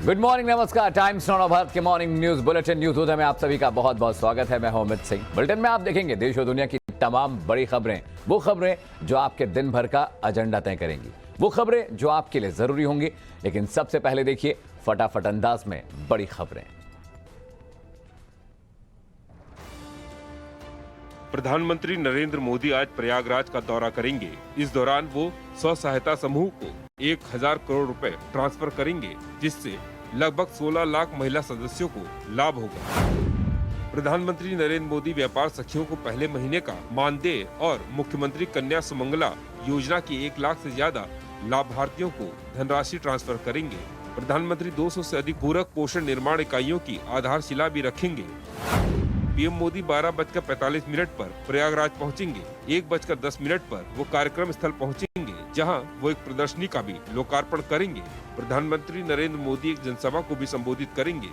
Good morning, नमस्कार। Times now Bharat के morning news bulletin news में आप सभी का बहुत बहुत स्वागत है। मैं हूं अमित सिंह। बुलेटिन में आप देखेंगे देश और दुनिया की तमाम बड़ी खबरें, वो खबरें जो आपके दिन भर का एजेंडा तय करेंगी, वो खबरें जो आपके लिए जरूरी होंगी। लेकिन सबसे पहले देखिए फटाफट अंदाज में बड़ी खबरें। प्रधानमंत्री नरेंद्र मोदी आज प्रयागराज का दौरा करेंगे। इस दौरान वो स्व सहायता समूह को 1000 करोड़ रुपए ट्रांसफर करेंगे, जिससे लगभग 16 लाख महिला सदस्यों को लाभ होगा। प्रधानमंत्री नरेंद्र मोदी व्यापार सखियों को पहले महीने का मानदेय और मुख्यमंत्री कन्या सुमंगला योजना की 1 लाख से ज्यादा लाभार्थियों को धनराशि ट्रांसफर करेंगे। प्रधानमंत्री 200 से अधिक पूरक पोषण निर्माण इकाइयों की आधारशिला भी रखेंगे। पीएम मोदी 12:45 पर प्रयागराज पहुंचेंगे। 1:10 पर वो कार्यक्रम स्थल पहुंचेंगे, जहां वो एक प्रदर्शनी का भी लोकार्पण करेंगे। प्रधानमंत्री नरेंद्र मोदी एक जनसभा को भी संबोधित करेंगे।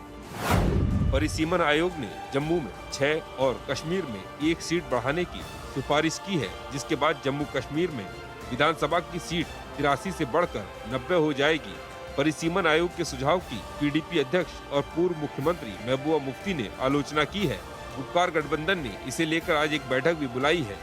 परिसीमन आयोग ने जम्मू में 6 और कश्मीर में 1 सीट बढ़ाने की सिफारिश की है, जिसके बाद जम्मू कश्मीर में विधानसभा की सीट 83 से बढ़कर 90 हो जाएगी। परिसीमन आयोग के सुझाव की पीडीपी अध्यक्ष और पूर्व मुख्यमंत्री महबूबा मुफ्ती ने आलोचना की है। उपकार गठबंधन ने इसे लेकर आज एक बैठक भी बुलाई है।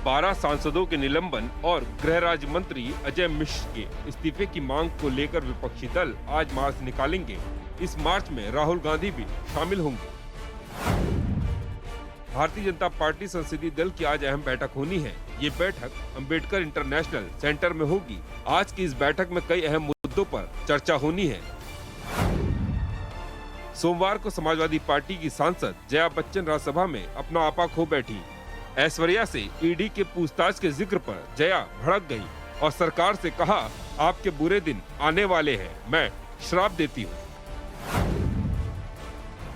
बारह सांसदों के निलंबन और गृह राज्य मंत्री अजय मिश्र के इस्तीफे की मांग को लेकर विपक्षी दल आज मार्च निकालेंगे। इस मार्च में राहुल गांधी भी शामिल होंगे। भारतीय जनता पार्टी संसदीय दल की आज अहम बैठक होनी है। ये बैठक अंबेडकर इंटरनेशनल सेंटर में होगी। आज की इस बैठक में कई अहम मुद्दों पर चर्चा होनी है। सोमवार को समाजवादी पार्टी की सांसद जया बच्चन राज्यसभा में अपना आपा खो बैठी। ऐश्वर्या से ईडी के पूछताछ के जिक्र पर जया भड़क गई और सरकार से कहा, आपके बुरे दिन आने वाले हैं, मैं श्राप देती हूँ।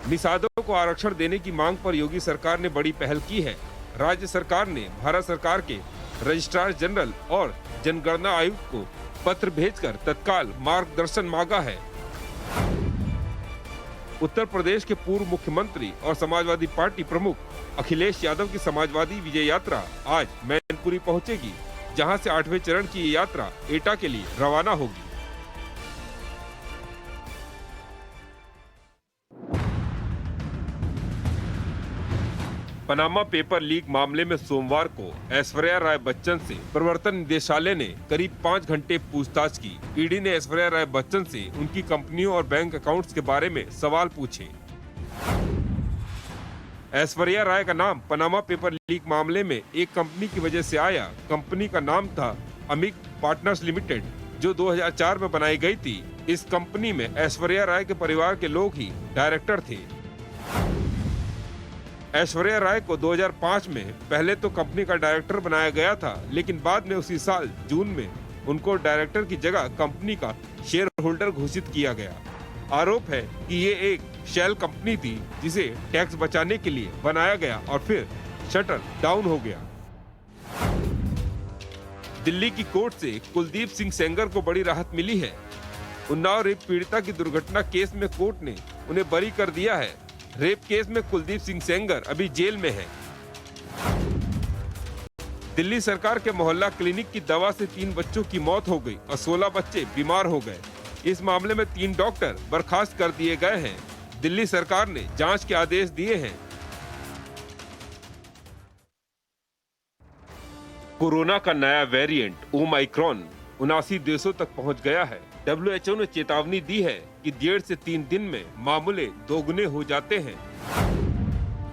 निषादों को आरक्षण देने की मांग पर योगी सरकार ने बड़ी पहल की है। राज्य सरकार ने भारत सरकार के रजिस्ट्रार जनरल और जनगणना आयुक्त को पत्र भेजकर तत्काल मार्गदर्शन मांगा है। उत्तर प्रदेश के पूर्व मुख्यमंत्री और समाजवादी पार्टी प्रमुख अखिलेश यादव की समाजवादी विजय यात्रा आज मैनपुरी पहुंचेगी, जहां से 8वें चरण की ये यात्रा एटा के लिए रवाना होगी। पनामा पेपर लीक मामले में सोमवार को ऐश्वर्या राय बच्चन से प्रवर्तन निदेशालय ने करीब 5 घंटे पूछताछ की। ईडी ने ऐश्वर्या राय बच्चन से उनकी कंपनियों और बैंक अकाउंट्स के बारे में सवाल पूछे। ऐश्वर्या राय का नाम पनामा पेपर लीक मामले में एक कंपनी की वजह से आया। कंपनी का नाम था अमिक पार्टनर्स लिमिटेड, जो 2004 में बनाई गई थी। इस कंपनी में ऐश्वर्या राय के परिवार के लोग ही डायरेक्टर थे। ऐश्वर्या राय को 2005 में पहले तो कंपनी का डायरेक्टर बनाया गया था, लेकिन बाद में उसी साल जून में उनको डायरेक्टर की जगह कंपनी का शेयर होल्डर घोषित किया गया। आरोप है कि ये एक शेल कंपनी थी, जिसे टैक्स बचाने के लिए बनाया गया और फिर शटर डाउन हो गया। दिल्ली की कोर्ट से कुलदीप सिंह सेंगर को बड़ी राहत मिली है। उन्नाव रेप पीड़िता की दुर्घटना केस में कोर्ट ने उन्हें बरी कर दिया है। रेप केस में कुलदीप सिंह सेंगर अभी जेल में है। दिल्ली सरकार के मोहल्ला क्लिनिक की दवा से 3 बच्चों की मौत हो गई और 16 बच्चे बीमार हो गए। इस मामले में 3 डॉक्टर बर्खास्त कर दिए गए हैं। दिल्ली सरकार ने जांच के आदेश दिए हैं। कोरोना का नया वेरिएंट ओमाइक्रॉन 79 देशों तक पहुंच गया है। WHO ने चेतावनी दी है कि 1.5 से 3 दिन में मामले दोगुने हो जाते हैं।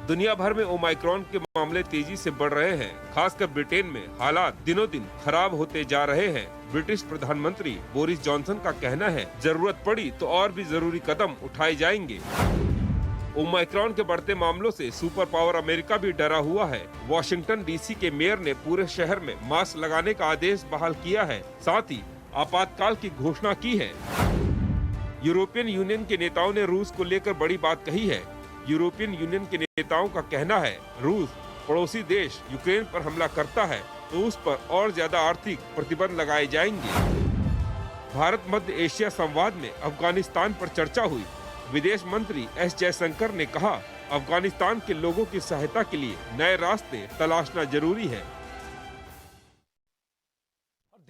दुनिया भर में ओमाइक्रॉन के मामले तेजी से बढ़ रहे हैं। खासकर ब्रिटेन में हालात दिनों दिन खराब होते जा रहे हैं। ब्रिटिश प्रधानमंत्री बोरिस जॉनसन का कहना है, जरूरत पड़ी तो और भी जरूरी कदम उठाए जाएंगे। ओमाइक्रॉन के बढ़ते मामलों से सुपर पावर अमेरिका भी डरा हुआ है। वॉशिंगटन डीसी के मेयर ने पूरे शहर में मास्क लगाने का आदेश बहाल किया है। साथ ही आपातकाल की घोषणा की है। यूरोपियन यूनियन के नेताओं ने रूस को लेकर बड़ी बात कही है। यूरोपियन यूनियन के नेताओं का कहना है, रूस पड़ोसी देश यूक्रेन पर हमला करता है तो उस पर और ज्यादा आर्थिक प्रतिबंध लगाए जाएंगे। भारत मध्य एशिया संवाद में अफगानिस्तान पर चर्चा हुई। विदेश मंत्री एस जयशंकर ने कहा, अफगानिस्तान के लोगों की सहायता के लिए नए रास्ते तलाशना जरूरी है।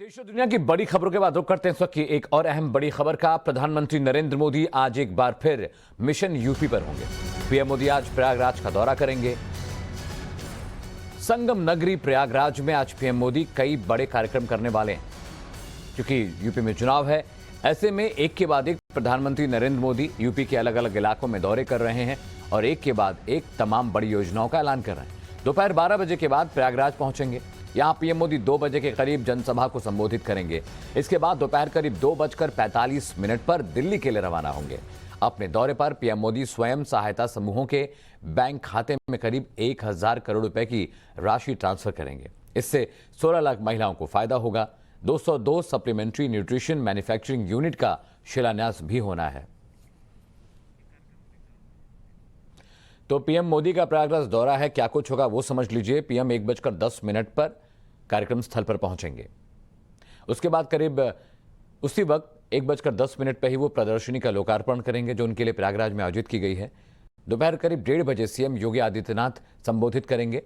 देश और दुनिया की बड़ी खबरों के बाद रुक करते हैं इस वक्त की एक और अहम बड़ी खबर का। प्रधानमंत्री नरेंद्र मोदी आज एक बार फिर मिशन यूपी पर होंगे। पीएम मोदी आज प्रयागराज का दौरा करेंगे। संगम नगरी प्रयागराज में आज पीएम मोदी कई बड़े कार्यक्रम करने वाले हैं। क्योंकि यूपी में चुनाव है, ऐसे में एक के बाद एक प्रधानमंत्री नरेंद्र मोदी यूपी के अलग अलग इलाकों में दौरे कर रहे हैं और एक के बाद एक तमाम बड़ी योजनाओं का ऐलान कर रहे हैं। दोपहर 12 बजे के बाद प्रयागराज पहुंचेंगे। यहां पीएम मोदी 2 बजे के करीब जनसभा को संबोधित करेंगे। इसके बाद दोपहर करीब 2:45 पर दिल्ली के लिए रवाना होंगे। अपने दौरे पर पीएम मोदी स्वयं सहायता समूहों के बैंक खाते में करीब 1000 करोड़ रुपए की राशि ट्रांसफर करेंगे। इससे 16 लाख महिलाओं को फायदा होगा। 202 सप्लीमेंट्री न्यूट्रिशन मैन्युफैक्चरिंग यूनिट का शिलान्यास भी होना है। तो पीएम मोदी का प्रयागराज दौरा है, क्या कुछ होगा वो समझ लीजिए। पीएम 1:10 पर कार्यक्रम स्थल पर पहुंचेंगे। उसके बाद करीब उसी वक्त 1:10 पर ही वो प्रदर्शनी का लोकार्पण करेंगे जो उनके लिए प्रयागराज में आयोजित की गई है। दोपहर करीब 1:30 बजे सीएम योगी आदित्यनाथ संबोधित करेंगे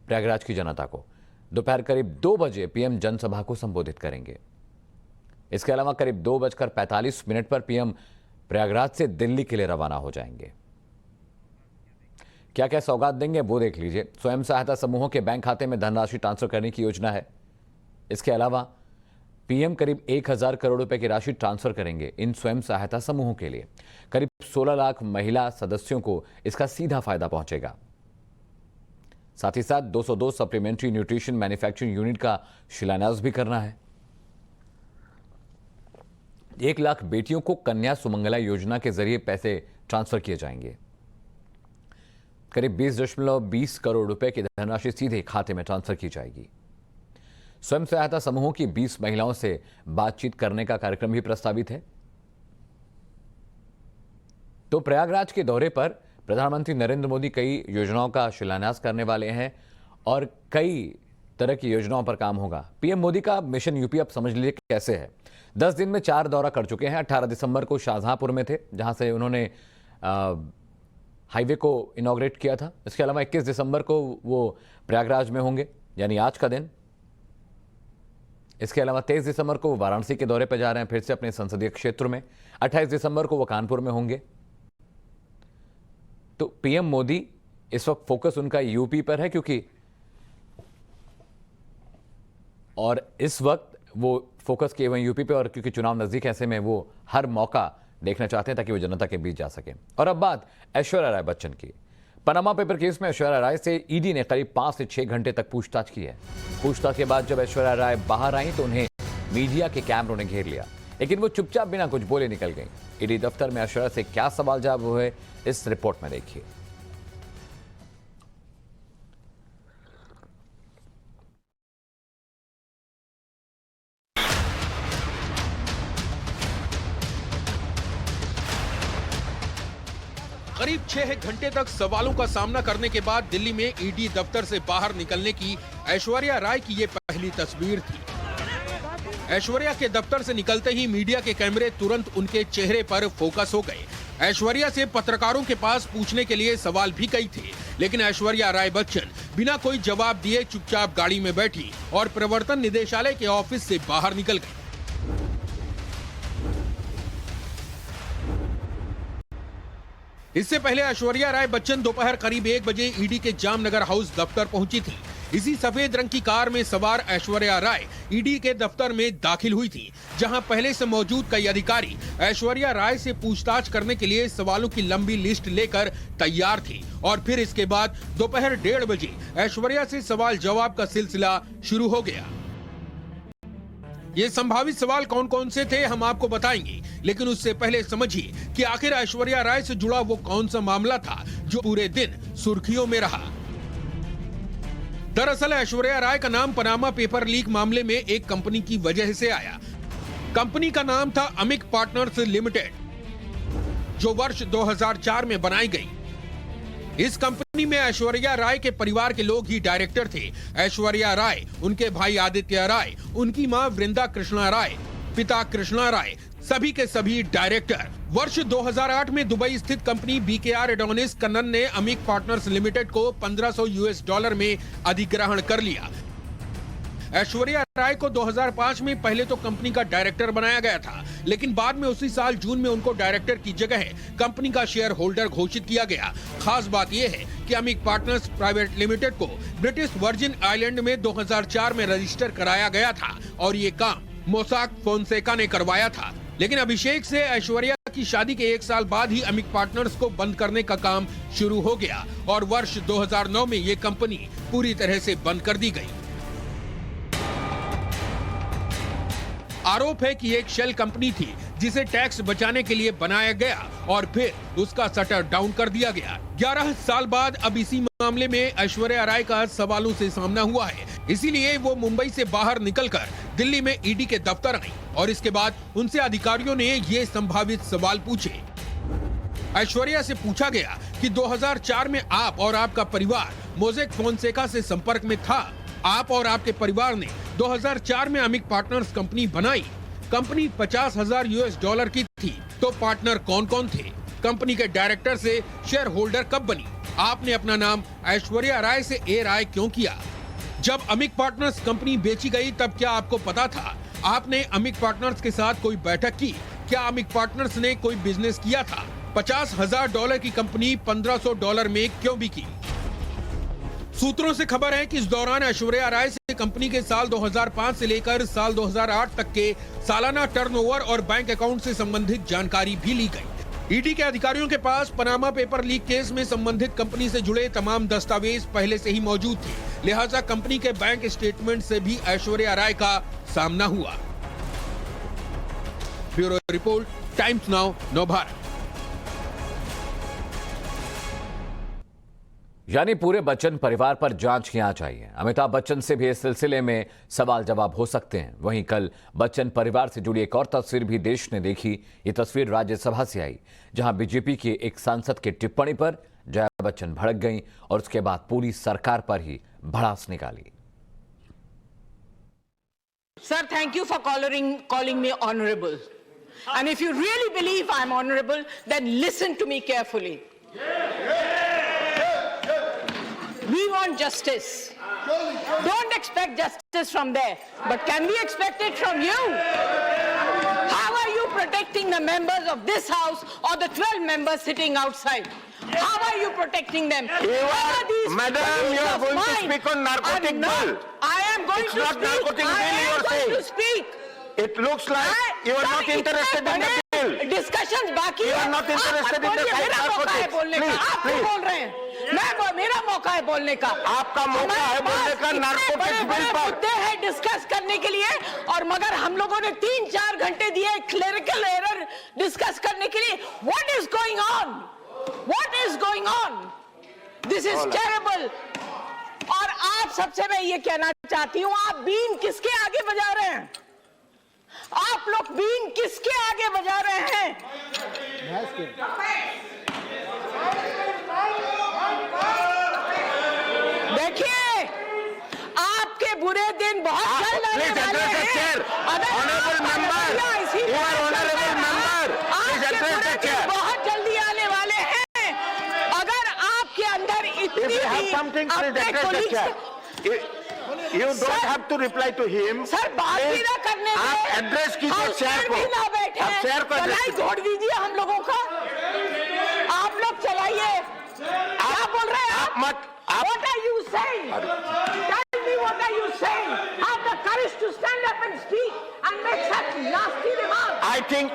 प्रयागराज की जनता को। दोपहर करीब 2 बजे पीएम जनसभा को संबोधित करेंगे। इसके अलावा करीब 2:45 पर पीएम प्रयागराज से दिल्ली के लिए रवाना हो जाएंगे। क्या क्या सौगात देंगे वो देख लीजिए। स्वयं सहायता समूहों के बैंक खाते में धनराशि ट्रांसफर करने की योजना है। इसके अलावा पीएम करीब 1000 करोड़ रुपए की राशि ट्रांसफर करेंगे इन स्वयं सहायता समूहों के लिए। करीब 16 लाख महिला सदस्यों को इसका सीधा फायदा पहुंचेगा। साथ ही साथ 202 सप्लीमेंट्री न्यूट्रिशन मैन्युफैक्चरिंग यूनिट का शिलान्यास भी करना है। 1 लाख बेटियों को कन्या सुमंगला योजना के जरिए पैसे ट्रांसफर किए जाएंगे। करीब 20.20 करोड़ रुपए की धनराशि सीधे खाते में ट्रांसफर की जाएगी। स्वयं सहायता समूहों की 20 महिलाओं से बातचीत करने का कार्यक्रम भी प्रस्तावित है। तो प्रयागराज के दौरे पर प्रधानमंत्री नरेंद्र मोदी कई योजनाओं का शिलान्यास करने वाले हैं और कई तरह की योजनाओं पर काम होगा। पीएम मोदी का मिशन यूपी अब समझ लीजिए कैसे है। 10 दिन में 4 दौरा कर चुके हैं। 18 दिसंबर को शाहजहांपुर में थे जहां से उन्होंने हाईवे को इनॉग्रेट किया था। इसके अलावा 21 दिसंबर को वो प्रयागराज में होंगे, यानी आज का दिन। इसके अलावा 23 दिसंबर को वो वाराणसी के दौरे पर जा रहे हैं, फिर से अपने संसदीय क्षेत्र में। 28 दिसंबर को वो कानपुर में होंगे। तो पीएम मोदी इस वक्त फोकस उनका यूपी पर है, क्योंकि और इस वक्त वो फोकस किए हुए यूपी पे, और क्योंकि चुनाव नजदीक, ऐसे में वो हर मौका देखना चाहते हैं ताकि वो जनता के बीच जा सके। और अब बात ऐश्वर्या राय बच्चन की। पनामा पेपर केस में ऐश्वर्या राय से ईडी ने करीब 5 से 6 घंटे तक पूछताछ की है। पूछताछ के बाद जब ऐश्वर्या राय बाहर आई तो उन्हें मीडिया के कैमरों ने घेर लिया, लेकिन वो चुपचाप बिना कुछ बोले निकल गई। ईडी दफ्तर में ऐश्वर्या से क्या सवाल जवाब हुए इस रिपोर्ट में देखिए। करीब 6 घंटे तक सवालों का सामना करने के बाद दिल्ली में ईडी दफ्तर से बाहर निकलने की ऐश्वर्या राय की ये पहली तस्वीर थी। ऐश्वर्या के दफ्तर से निकलते ही मीडिया के कैमरे तुरंत उनके चेहरे पर फोकस हो गए। ऐश्वर्या से पत्रकारों के पास पूछने के लिए सवाल भी कई थे, लेकिन ऐश्वर्या राय बच्चन बिना कोई जवाब दिए चुपचाप गाड़ी में बैठी और प्रवर्तन निदेशालय के ऑफिस से बाहर निकल गई। इससे पहले ऐश्वर्या राय बच्चन दोपहर करीब 1 बजे ईडी के जामनगर हाउस दफ्तर पहुंची थी। इसी सफेद रंग की कार में सवार ऐश्वर्या राय ईडी के दफ्तर में दाखिल हुई थी, जहां पहले से मौजूद कई अधिकारी ऐश्वर्या राय से पूछताछ करने के लिए सवालों की लंबी लिस्ट लेकर तैयार थे। और फिर इसके बाद दोपहर 1:30 बजे ऐश्वर्या से सवाल जवाब का सिलसिला शुरू हो गया। ये संभावित सवाल कौन कौन से थे हम आपको बताएंगे, लेकिन उससे पहले समझिए कि आखिर ऐश्वर्या राय से जुड़ा वो कौन सा मामला था जो पूरे दिन सुर्खियों में रहा। दरअसल ऐश्वर्या राय का नाम पनामा पेपर लीक मामले में एक कंपनी की वजह से आया। कंपनी का नाम था अमिक पार्टनर्स लिमिटेड, जो वर्ष 2004 में बनाई गई। इस कंपनी में ऐश्वर्या राय के परिवार के लोग ही डायरेक्टर थे। ऐश्वर्या राय, उनके भाई आदित्य राय, उनकी मां वृंदा कृष्णा राय, पिता कृष्णा राय, सभी के सभी डायरेक्टर। वर्ष 2008 में दुबई स्थित कंपनी बीकेआर एडोनिस कन्नन ने अमिक पार्टनर्स लिमिटेड को $1500 में अधिग्रहण कर लिया। ऐश्वर्या राय को 2005 में पहले तो कंपनी का डायरेक्टर बनाया गया था, लेकिन बाद में उसी साल जून में उनको डायरेक्टर की जगह कंपनी का शेयर होल्डर घोषित किया गया। खास बात यह है कि अमिक पार्टनर्स प्राइवेट लिमिटेड को ब्रिटिश वर्जिन आइलैंड में 2004 में रजिस्टर कराया गया था और ये काम मोसाक फोनसेका ने करवाया था। लेकिन अभिषेक से ऐश्वर्या की शादी के 1 साल बाद ही अमिक पार्टनर्स को बंद करने का काम शुरू हो गया और वर्ष 2009 में ये कंपनी पूरी तरह से बंद कर दी गई। आरोप है कि एक शेल कंपनी थी जिसे टैक्स बचाने के लिए बनाया गया और फिर उसका शटर डाउन कर दिया गया। 11 साल बाद अब इसी मामले में ऐश्वर्या राय का सवालों से सामना हुआ है, इसीलिए वो मुंबई से बाहर निकलकर दिल्ली में ईडी के दफ्तर आई और इसके बाद उनसे अधिकारियों ने ये संभावित सवाल पूछे। ऐश्वर्या से पूछा गया कि 2004 में आप और आपका परिवार मोज़ेक फोनसेका से संपर्क में था। आप और आपके परिवार ने 2004 में अमिक पार्टनर्स कंपनी बनाई। कंपनी $50,000 की थी। तो पार्टनर कौन कौन थे? कंपनी के डायरेक्टर से शेयर होल्डर कब बनी? आपने अपना नाम ऐश्वर्या राय से ए राय क्यों किया? जब अमिक पार्टनर्स कंपनी बेची गई तब क्या आपको पता था? आपने अमिक पार्टनर्स के साथ कोई बैठक की? क्या अमिक पार्टनर्स ने कोई बिजनेस किया था? $50,000 की कंपनी $1,500 में क्यों बिकी? सूत्रों से खबर है कि इस दौरान ऐश्वर्या राय से कंपनी के साल 2005 से लेकर साल 2008 तक के सालाना टर्नओवर और बैंक अकाउंट से संबंधित जानकारी भी ली गई। ईडी के अधिकारियों के पास पनामा पेपर लीक केस में संबंधित कंपनी से जुड़े तमाम दस्तावेज पहले से ही मौजूद थे, लिहाजा कंपनी के बैंक स्टेटमेंट से भी ऐश्वर्या राय का सामना हुआ। Bureau report, times now, Navbharat. यानी पूरे बच्चन परिवार पर जांच की आनी चाहिए। अमिताभ बच्चन से भी इस सिलसिले में सवाल जवाब हो सकते हैं। वहीं कल बच्चन परिवार से जुड़ी एक और तस्वीर भी देश ने देखी। ये तस्वीर राज्यसभा से आई, जहां बीजेपी के एक सांसद की टिप्पणी पर जया बच्चन भड़क गईं और उसके बाद पूरी सरकार पर ही भड़ास निकाली। Sir, thank you for calling me honorable. And if you really believe I'm honorable, then listen to me carefully. We want justice. Don't expect justice from there. But can we expect it from you? How are you protecting the members of this house or the 12 members sitting outside? How are you protecting them? Madam, you are going to speak on narcotic bill. I am going It's to not speak. narcotic I bill you am are going saying. to speak. It looks like you are not interested in the bill. Discussions बाकी You है। are not interested in the मेरा मौका है बोलने का। Please, आप क्यों please. बोल रहे हैं? मेरा मौका है बोलने का। आपका मौका है बोलने का नारकोटिक्स बिल पर। मुद्दे हैं डिस्कस करने के लिए और मगर हम लोगों ने 3-4 घंटे दिए क्लेरिकल एरर डिस्कस करने के लिए। What is going on? What is going on? This is terrible. और आप सबसे मैं ये कहना चाहती हूँ, आप बीन किसके आगे बजा रहे हैं? आप लोग बीन किसके आगे बजा रहे हैं? देखिए, आपके बुरे दिन बहुत जल्द आने वाले हैं। Honorable member, you are honorable member. Please address the chair. बहुत जल्दी आने वाले हैं। अगर आपके अंदर If इतनी you have भी something, please अपने address the colleagues chair. You don't have to reply to him. Sir बात भी ना करने आप दें। एड्रेस कीजिए हाउस शेयर में को। भी ना बैठे आप शेयर को चलाई address छोड़ दीजिए हम लोगों का। आप लोग चलाइए। क्या बोल रहे हैं आप? मत What are you saying? Tell me what are you saying? Have the courage to stand up and speak and make such nasty remarks. I think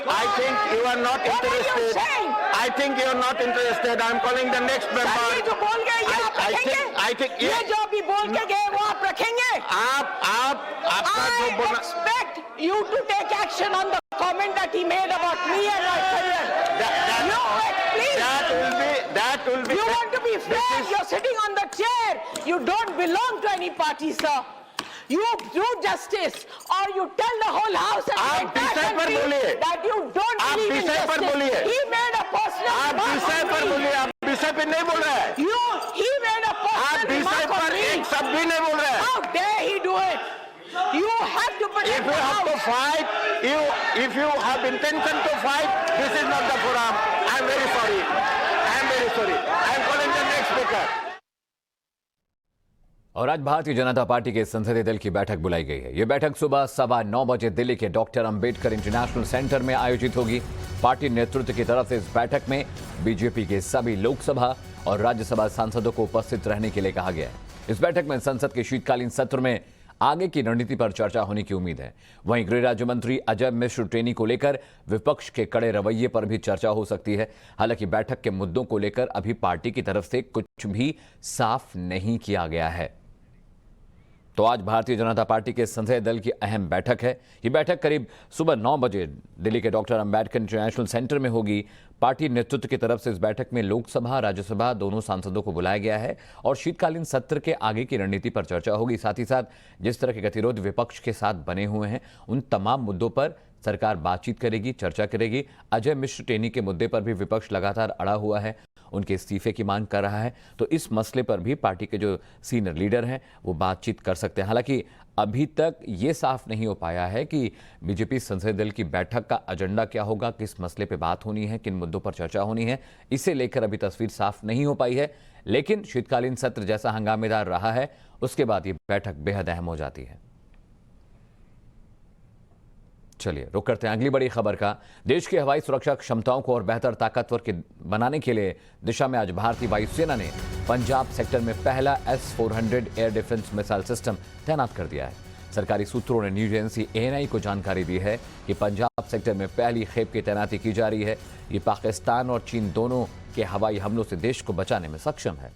you are not What are you interested. saying? I think you are not interested. I'm calling the next sir ये member. जो बोल गए ये आप रखेंगे? I think ये जो अभी बोल के गए वो आप रखेंगे? आपका जो I बोला expect you to take action on the comment that he made about me and my career. Please. that will be You want to be fair? You're sitting on the chair. You don't belong to any party, sir. You do justice, or you tell the whole house and आप the entire विषय पर country बोलिए। that you don't आप believe in विषय पर justice. बोलिए। He made a personal आप remark विषय on पर me. बोलिए। आप विषय पे नहीं बोल रहे हैं। He made a आप personal विषय remark on पर me. एक शब्द भी नहीं बोल रहे हैं। How dare he do it? You have to protect If you the have to house. fight, if you have intention to fight, this is not the forum. I'm very sorry. I'm calling the next speaker. और आज Bharatiya Janata party के संसदीय दल की बैठक बुलाई गई है। यह बैठक सुबह 9:15 बजे दिल्ली के डॉक्टर अंबेडकर इंटरनेशनल सेंटर में आयोजित होगी। पार्टी नेतृत्व की तरफ से इस बैठक में बीजेपी के सभी लोकसभा और राज्यसभा सांसदों को उपस्थित रहने के लिए कहा गया है। इस बैठक में संसद के शीतकालीन सत्र में आगे की रणनीति पर चर्चा होने की उम्मीद है। वहीं गृह राज्य मंत्री अजय मिश्र टेनी को लेकर विपक्ष के कड़े रवैये पर भी चर्चा हो सकती है। हालांकि बैठक के मुद्दों को लेकर अभी पार्टी की तरफ से कुछ भी साफ नहीं किया गया है। तो आज भारतीय जनता पार्टी के संसदीय दल की अहम बैठक है। ये बैठक करीब सुबह 9 बजे दिल्ली के डॉक्टर अंबेडकर इंटरनेशनल सेंटर में होगी। पार्टी नेतृत्व की तरफ से इस बैठक में लोकसभा राज्यसभा दोनों सांसदों को बुलाया गया है और शीतकालीन सत्र के आगे की रणनीति पर चर्चा होगी। साथ ही साथ जिस तरह के गतिरोध विपक्ष के साथ बने हुए हैं उन तमाम मुद्दों पर सरकार बातचीत करेगी, चर्चा करेगी। अजय मिश्र टेनी के मुद्दे पर भी विपक्ष लगातार अड़ा हुआ है, उनके इस्तीफे की मांग कर रहा है। तो इस मसले पर भी पार्टी के जो सीनियर लीडर हैं वो बातचीत कर सकते हैं। हालांकि अभी तक ये साफ नहीं हो पाया है कि बीजेपी संसदीय दल की बैठक का एजेंडा क्या होगा, किस मसले पे बात होनी है, किन मुद्दों पर चर्चा होनी है, इसे लेकर अभी तस्वीर साफ नहीं हो पाई है। लेकिन शीतकालीन सत्र जैसा हंगामेदार रहा है उसके बाद ये बैठक बेहद अहम हो जाती है। चलिए रुक करते हैं अगली बड़ी खबर का। देश की हवाई सुरक्षा क्षमताओं को और बेहतर ताकतवर बनाने के लिए दिशा में आज भारतीय वायुसेना ने पंजाब सेक्टर में पहला S-400 air defence missile system तैनात कर दिया है। सरकारी सूत्रों ने न्यूज एजेंसी ANI को जानकारी दी है कि पंजाब सेक्टर में पहली खेप की तैनाती की जा रही है। ये पाकिस्तान और चीन दोनों के हवाई हमलों से देश को बचाने में सक्षम है।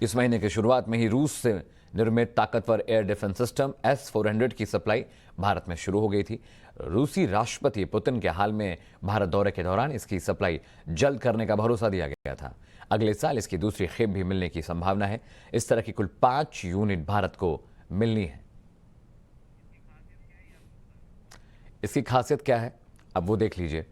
इस महीने की शुरुआत में ही रूस से निर्मित ताकतवर एयर डिफेंस सिस्टम S-400 की सप्लाई भारत में शुरू हो गई थी। रूसी राष्ट्रपति पुतिन के हाल में भारत दौरे के दौरान इसकी सप्लाई जल्द करने का भरोसा दिया गया था। अगले साल इसकी दूसरी खेप भी मिलने की संभावना है। इस तरह की कुल 5 यूनिट भारत को मिलनी है। इसकी खासियत क्या है अब वो देख लीजिए।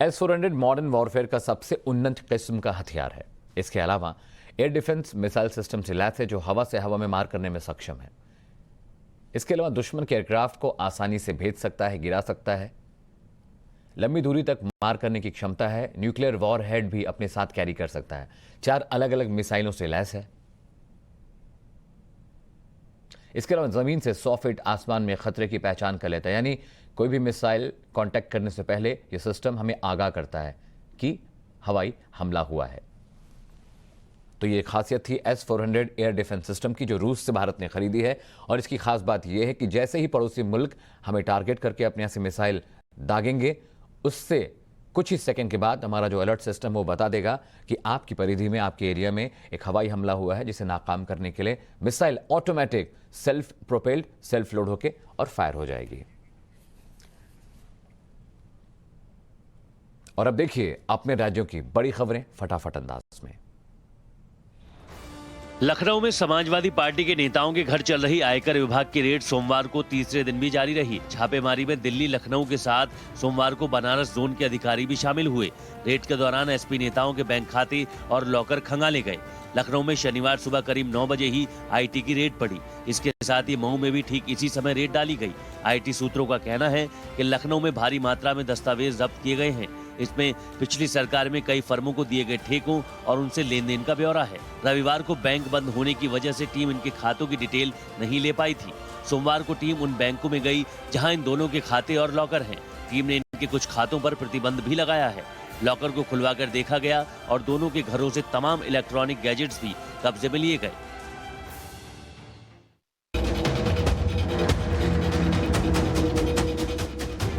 S-400 मॉडर्न वॉरफेयर का सबसे उन्नत किस्म का हथियार है। इसके अलावा एयर डिफेंस मिसाइल सिस्टम से लैस है जो हवा से हवा में मार करने में सक्षम है। इसके अलावा दुश्मन के एयरक्राफ्ट को आसानी से भेज सकता है, गिरा सकता है, लंबी दूरी तक मार करने की क्षमता है। न्यूक्लियर वॉर हेड भी अपने साथ कैरी कर सकता है। 4 अलग अलग मिसाइलों से लैस है। इसके अलावा जमीन से 100 फीट आसमान में खतरे की पहचान कर लेता है, यानी कोई भी मिसाइल कांटेक्ट करने से पहले यह सिस्टम हमें आगाह करता है कि हवाई हमला हुआ है। तो ये खासियत थी S-400 एयर डिफेंस सिस्टम की जो रूस से भारत ने खरीदी है। और इसकी खास बात यह है कि जैसे ही पड़ोसी मुल्क हमें टारगेट करके अपने यहाँ से मिसाइल दागेंगे, उससे कुछ ही सेकंड के बाद हमारा जो अलर्ट सिस्टम वो बता देगा कि आपकी परिधि में, आपके एरिया में एक हवाई हमला हुआ है, जिसे नाकाम करने के लिए missile automatic self propelled, self load होके और फायर हो जाएगी। और अब देखिए अपने राज्यों की बड़ी खबरें फटाफट अंदाज में। लखनऊ में समाजवादी पार्टी के नेताओं के घर चल रही आयकर विभाग की रेड सोमवार को तीसरे दिन भी जारी रही। छापेमारी में दिल्ली, लखनऊ के साथ सोमवार को बनारस जोन के अधिकारी भी शामिल हुए। रेड के दौरान एसपी नेताओं के बैंक खाते और लॉकर खंगाले गए। लखनऊ में शनिवार सुबह करीब 9 बजे ही IT की रेड पड़ी। इसके साथ ही मऊ में भी ठीक इसी समय रेड डाली गई। IT सूत्रों का कहना है कि लखनऊ में भारी मात्रा में दस्तावेज जब्त किए गए हैं। इसमें पिछली सरकार में कई फर्मों को दिए गए ठेकों और उनसे लेन देन का ब्यौरा है। रविवार को बैंक बंद होने की वजह से टीम इनके खातों की डिटेल नहीं ले पाई थी। सोमवार को टीम उन बैंकों में गई जहां इन दोनों के खाते और लॉकर हैं। टीम ने इनके कुछ खातों पर प्रतिबंध भी लगाया है। लॉकर को खुलवाकर देखा गया और दोनों के घरों से तमाम इलेक्ट्रॉनिक गैजेट्स भी कब्जे में लिए गए।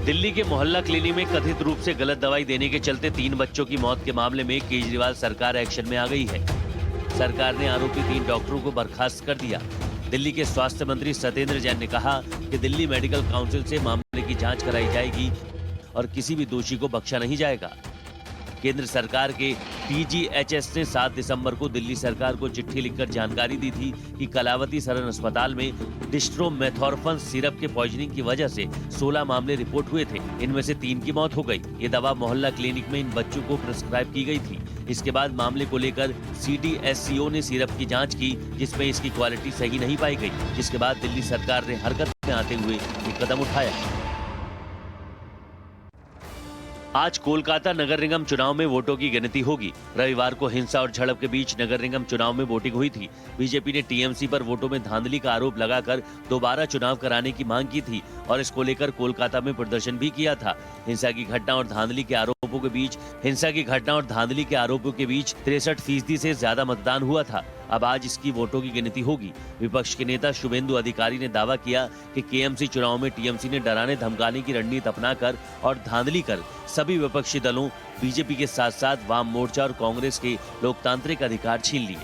दिल्ली के मोहल्ला क्लिनिक में कथित रूप से गलत दवाई देने के चलते 3 बच्चों की मौत के मामले में केजरीवाल सरकार एक्शन में आ गई है। सरकार ने आरोपी 3 डॉक्टरों को बर्खास्त कर दिया। दिल्ली के स्वास्थ्य मंत्री सत्येंद्र जैन ने कहा कि दिल्ली मेडिकल काउंसिल से मामले की जांच कराई जाएगी और किसी भी दोषी को बख्शा नहीं जाएगा। केंद्र सरकार के DGHS ने 7 दिसंबर को दिल्ली सरकार को चिट्ठी लिखकर जानकारी दी थी कि कलावती सरन अस्पताल में डिस्ट्रोमेथॉर्फन सिरप के पॉइजनिंग की वजह से 16 मामले रिपोर्ट हुए थे। इनमें से 3 की मौत हो गई। ये दवा मोहल्ला क्लिनिक में इन बच्चों को प्रिस्क्राइब की गई थी। इसके बाद मामले को लेकर CDSCO ने सिरप की जाँच की, जिसमें इसकी क्वालिटी सही नहीं पाई गई, जिसके बाद दिल्ली सरकार ने हरकत में आते हुए ये कदम उठाया। आज कोलकाता नगर निगम चुनाव में वोटों की गिनती होगी। रविवार को हिंसा और झड़प के बीच नगर निगम चुनाव में वोटिंग हुई थी। बीजेपी ने टीएमसी पर वोटों में धांधली का आरोप लगाकर दोबारा चुनाव कराने की मांग की थी और इसको लेकर कोलकाता में प्रदर्शन भी किया था। हिंसा की घटना और धांधली के आरोपों के बीच 63% से ज्यादा मतदान हुआ था। अब आज इसकी वोटों की गिनती होगी। विपक्ष के नेता शुभेंदु अधिकारी ने दावा किया कि केएमसी चुनाव में टीएमसी ने डराने धमकाने की रणनीति अपनाकर और धांधली कर सभी विपक्षी दलों बीजेपी के साथ साथ वाम मोर्चा और कांग्रेस के लोकतांत्रिक अधिकार छीन लिए।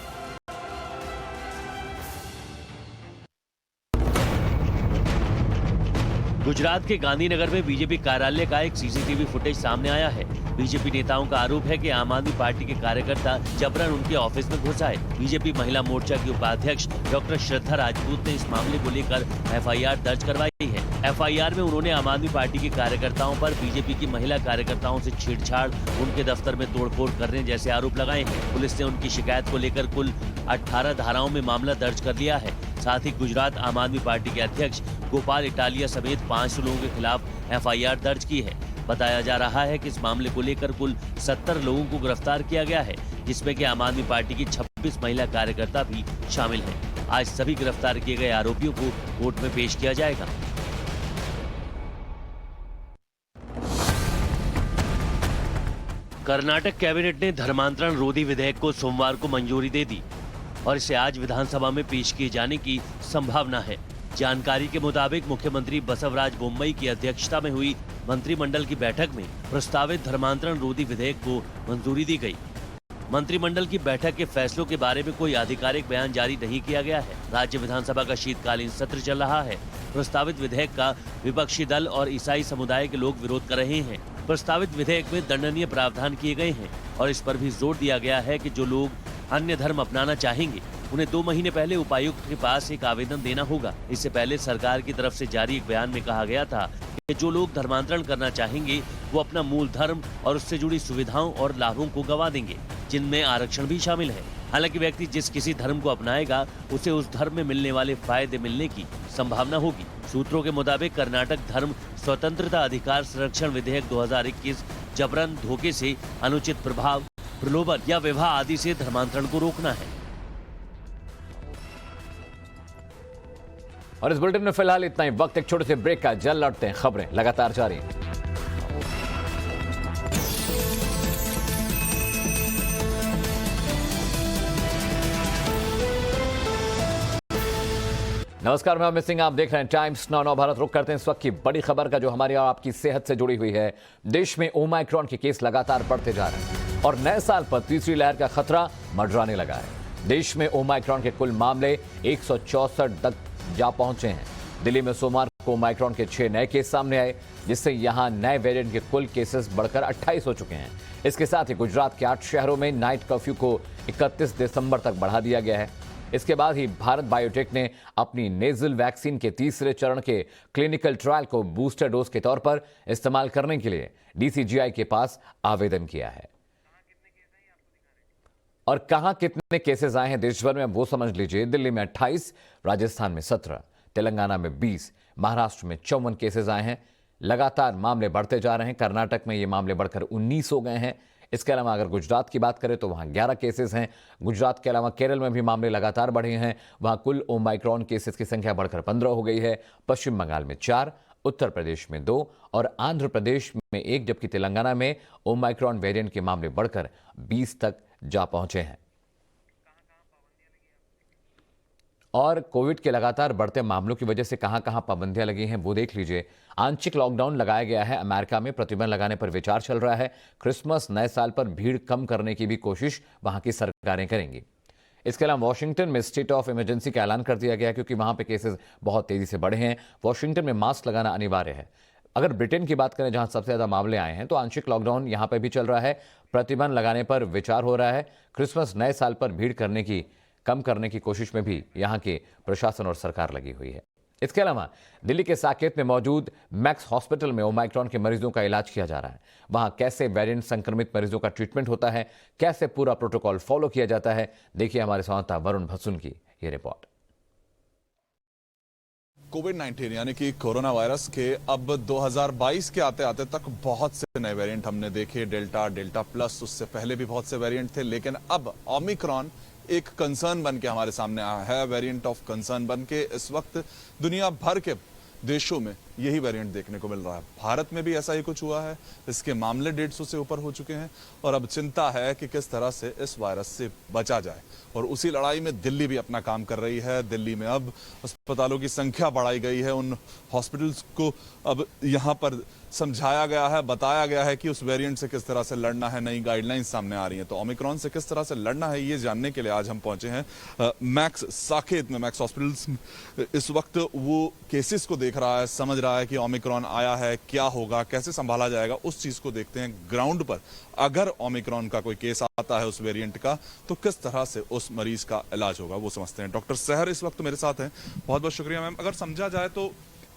गुजरात के गांधीनगर में बीजेपी कार्यालय का एक सीसीटीवी फुटेज सामने आया है। बीजेपी नेताओं का आरोप है कि आम आदमी पार्टी के कार्यकर्ता जबरन उनके ऑफिस में घुस आए। बीजेपी महिला मोर्चा की उपाध्यक्ष डॉक्टर श्रद्धा राजपूत ने इस मामले को लेकर एफआईआर दर्ज करवाई है। एफआईआर में उन्होंने आम आदमी पार्टी के कार्यकर्ताओं पर बीजेपी की महिला कार्यकर्ताओं से छेड़छाड़, उनके दफ्तर में तोड़फोड़ करने जैसे आरोप लगाए हैं। पुलिस ने उनकी शिकायत को लेकर कुल 18 धाराओं में मामला दर्ज कर लिया है। साथ ही गुजरात आम आदमी पार्टी के अध्यक्ष गोपाल इटालिया समेत 500 लोगों के खिलाफ एफआईआर दर्ज की है। बताया जा रहा है कि इस मामले को लेकर कुल 70 लोगों को गिरफ्तार किया गया है, जिसमें कि आम आदमी पार्टी की 26 महिला कार्यकर्ता भी शामिल हैं। आज सभी गिरफ्तार किए गए आरोपियों को कोर्ट में पेश किया जाएगा। कर्नाटक कैबिनेट ने धर्मांतरण रोधी विधेयक को सोमवार को मंजूरी दे दी और इसे आज विधानसभा में पेश किए जाने की संभावना है। जानकारी के मुताबिक मुख्यमंत्री बसवराज बोम्मई की अध्यक्षता में हुई मंत्रिमंडल की बैठक में प्रस्तावित धर्मांतरण रोधी विधेयक को मंजूरी दी गई। मंत्रिमंडल की बैठक के फैसलों के बारे में कोई आधिकारिक बयान जारी नहीं किया गया है। राज्य विधानसभा का शीतकालीन सत्र चल रहा है। प्रस्तावित विधेयक का विपक्षी दल और ईसाई समुदाय के लोग विरोध कर रहे हैं। प्रस्तावित विधेयक में दंडनीय प्रावधान किए गए हैं और इस पर भी जोर दिया गया है कि जो लोग अन्य धर्म अपनाना चाहेंगे उन्हें 2 महीने पहले उपायुक्त के पास एक आवेदन देना होगा। इससे पहले सरकार की तरफ से जारी एक बयान में कहा गया था कि जो लोग धर्मांतरण करना चाहेंगे वो अपना मूल धर्म और उससे जुड़ी सुविधाओं और लाभों को गंवा देंगे, जिनमें आरक्षण भी शामिल है। हालांकि व्यक्ति जिस किसी धर्म को अपनाएगा उसे उस धर्म में मिलने वाले फायदे मिलने की संभावना होगी। सूत्रों के मुताबिक कर्नाटक धर्म स्वतंत्रता अधिकार संरक्षण विधेयक 2021 जबरन, धोखे से, अनुचित प्रभाव, प्रलोभन या विवाह आदि से धर्मांतरण को रोकना है। और इस बुलेटिन में फिलहाल इतना ही। वक्त एक छोटे से ब्रेक का, जल्द लौटते हैं। खबरें लगातार जारी हैं। नमस्कार, मैं अमित सिंह, आप देख रहे हैं टाइम्स नाउ भारत। रुक करते हैं इस वक्त की बड़ी खबर का, जो हमारी और आपकी सेहत से जुड़ी हुई है। देश में ओमाइक्रॉन के केस लगातार बढ़ते जा रहे हैं और नए साल पर तीसरी लहर का खतरा मंडराने लगा है। देश में ओमाइक्रॉन के कुल मामले 164 तक जा पहुंचे हैं। दिल्ली में सोमवार को ओमाइक्रॉन के 6 नए केस सामने आए, जिससे यहां नए वेरिएंट के कुल केसेस बढ़कर 28 हो चुके हैं। इसके साथ ही गुजरात के 8 शहरों में नाइट कर्फ्यू को 31 दिसंबर तक बढ़ा दिया गया है। इसके बाद ही भारत बायोटेक ने अपनी नेजल वैक्सीन के तीसरे चरण के क्लिनिकल ट्रायल को बूस्टर डोज के तौर पर इस्तेमाल करने के लिए डीसीजीआई के पास आवेदन किया है। और कहां कितने केसेस आए हैं देश भर में, वो समझ लीजिए। दिल्ली में 28, राजस्थान में 17, तेलंगाना में 20, महाराष्ट्र में 54 केसेस आए हैं। लगातार मामले बढ़ते जा रहे हैं। कर्नाटक में ये मामले बढ़कर 19 हो गए हैं। इसके अलावा अगर गुजरात की बात करें तो वहां 11 केसेस हैं। गुजरात के अलावा केरल में भी मामले लगातार बढ़े हैं। वहां कुल ओमाइक्रॉन केसेस की संख्या बढ़कर 15 हो गई है। पश्चिम बंगाल में 4, उत्तर प्रदेश में 2 और आंध्र प्रदेश में 1, जबकि तेलंगाना में ओमाइक्रॉन वेरिएंट के मामले बढ़कर 20 तक जा पहुंचे हैं। और कोविड के लगातार बढ़ते मामलों की वजह से कहां कहां पाबंदियां लगी हैं वो देख लीजिए। आंशिक लॉकडाउन लगाया गया है। अमेरिका में प्रतिबंध लगाने पर विचार चल रहा है। क्रिसमस, नए साल पर भीड़ कम करने की भी कोशिश वहां की सरकारें करेंगी। इसके अलावा वॉशिंगटन में स्टेट ऑफ इमरजेंसी का ऐलान कर दिया गया, क्योंकि वहां पे केसेस बहुत तेजी से बढ़े हैं। वॉशिंगटन में मास्क लगाना अनिवार्य है। अगर ब्रिटेन की बात करें, जहां सबसे ज्यादा मामले आए हैं, तो आंशिक लॉकडाउन यहां पर भी चल रहा है। प्रतिबंध लगाने पर विचार हो रहा है। क्रिसमस, नए साल पर भीड़ कम करने की कोशिश में भी यहां के प्रशासन और सरकार लगी हुई है। इसके अलावा दिल्ली के साकेत में मौजूद मैक्स हॉस्पिटल में ओमाइक्रॉन के मरीजों का इलाज किया जा रहा है। वहां कैसे वेरिएंट संक्रमित मरीजों का ट्रीटमेंट होता है, कैसे पूरा प्रोटोकॉल फॉलो किया जाता है, देखिए हमारे संवाददाता वरुण भसुन की ये रिपोर्ट। कोविड-19 यानी कि कोरोना वायरस के अब 2022 के आते आते तक बहुत से नए वेरिएंट हमने देखे। डेल्टा प्लस, उससे पहले भी बहुत से वेरिएंट थे, लेकिन अब ओमिक्रॉन एक कंसर्न बन के हमारे सामने आया है। वेरिएंट ऑफ कंसर्न बन के इस वक्त दुनिया भर के देशों में यही वेरिएंट देखने को मिल रहा है। भारत में भी ऐसा ही कुछ हुआ है। इसके मामले 150 से ऊपर हो चुके हैं और अब चिंता है कि किस तरह से इस वायरस से बचा जाए। और उसी लड़ाई में दिल्ली भी अपना काम कर रही है। दिल्ली में अब अस्पतालों की संख्या बढ़ाई गई है। उन हॉस्पिटल्स को अब यहाँ पर समझाया गया है, बताया गया है कि उस वेरिएंट से किस तरह से लड़ना है। नई गाइडलाइंस सामने आ रही हैं। तो ओमिक्रॉन से किस तरह से लड़ना है, ये जानने के लिए आज हम पहुंचे हैं मैक्स साकेत में। मैक्स हॉस्पिटल्स इस वक्त वो केसेस को देख रहा है, समझ रहा है कि ओमिक्रॉन आया है, क्या होगा, कैसे संभाला जाएगा, उस चीज को देखते हैं ग्राउंड पर। अगर ओमिक्रॉन का कोई केस आता है उस वेरिएंट का, तो किस तरह से उस मरीज का इलाज होगा, वो समझते हैं। डॉक्टर सहर इस वक्त मेरे साथ हैं। बहुत बहुत शुक्रिया मैम। अगर समझा जाए तो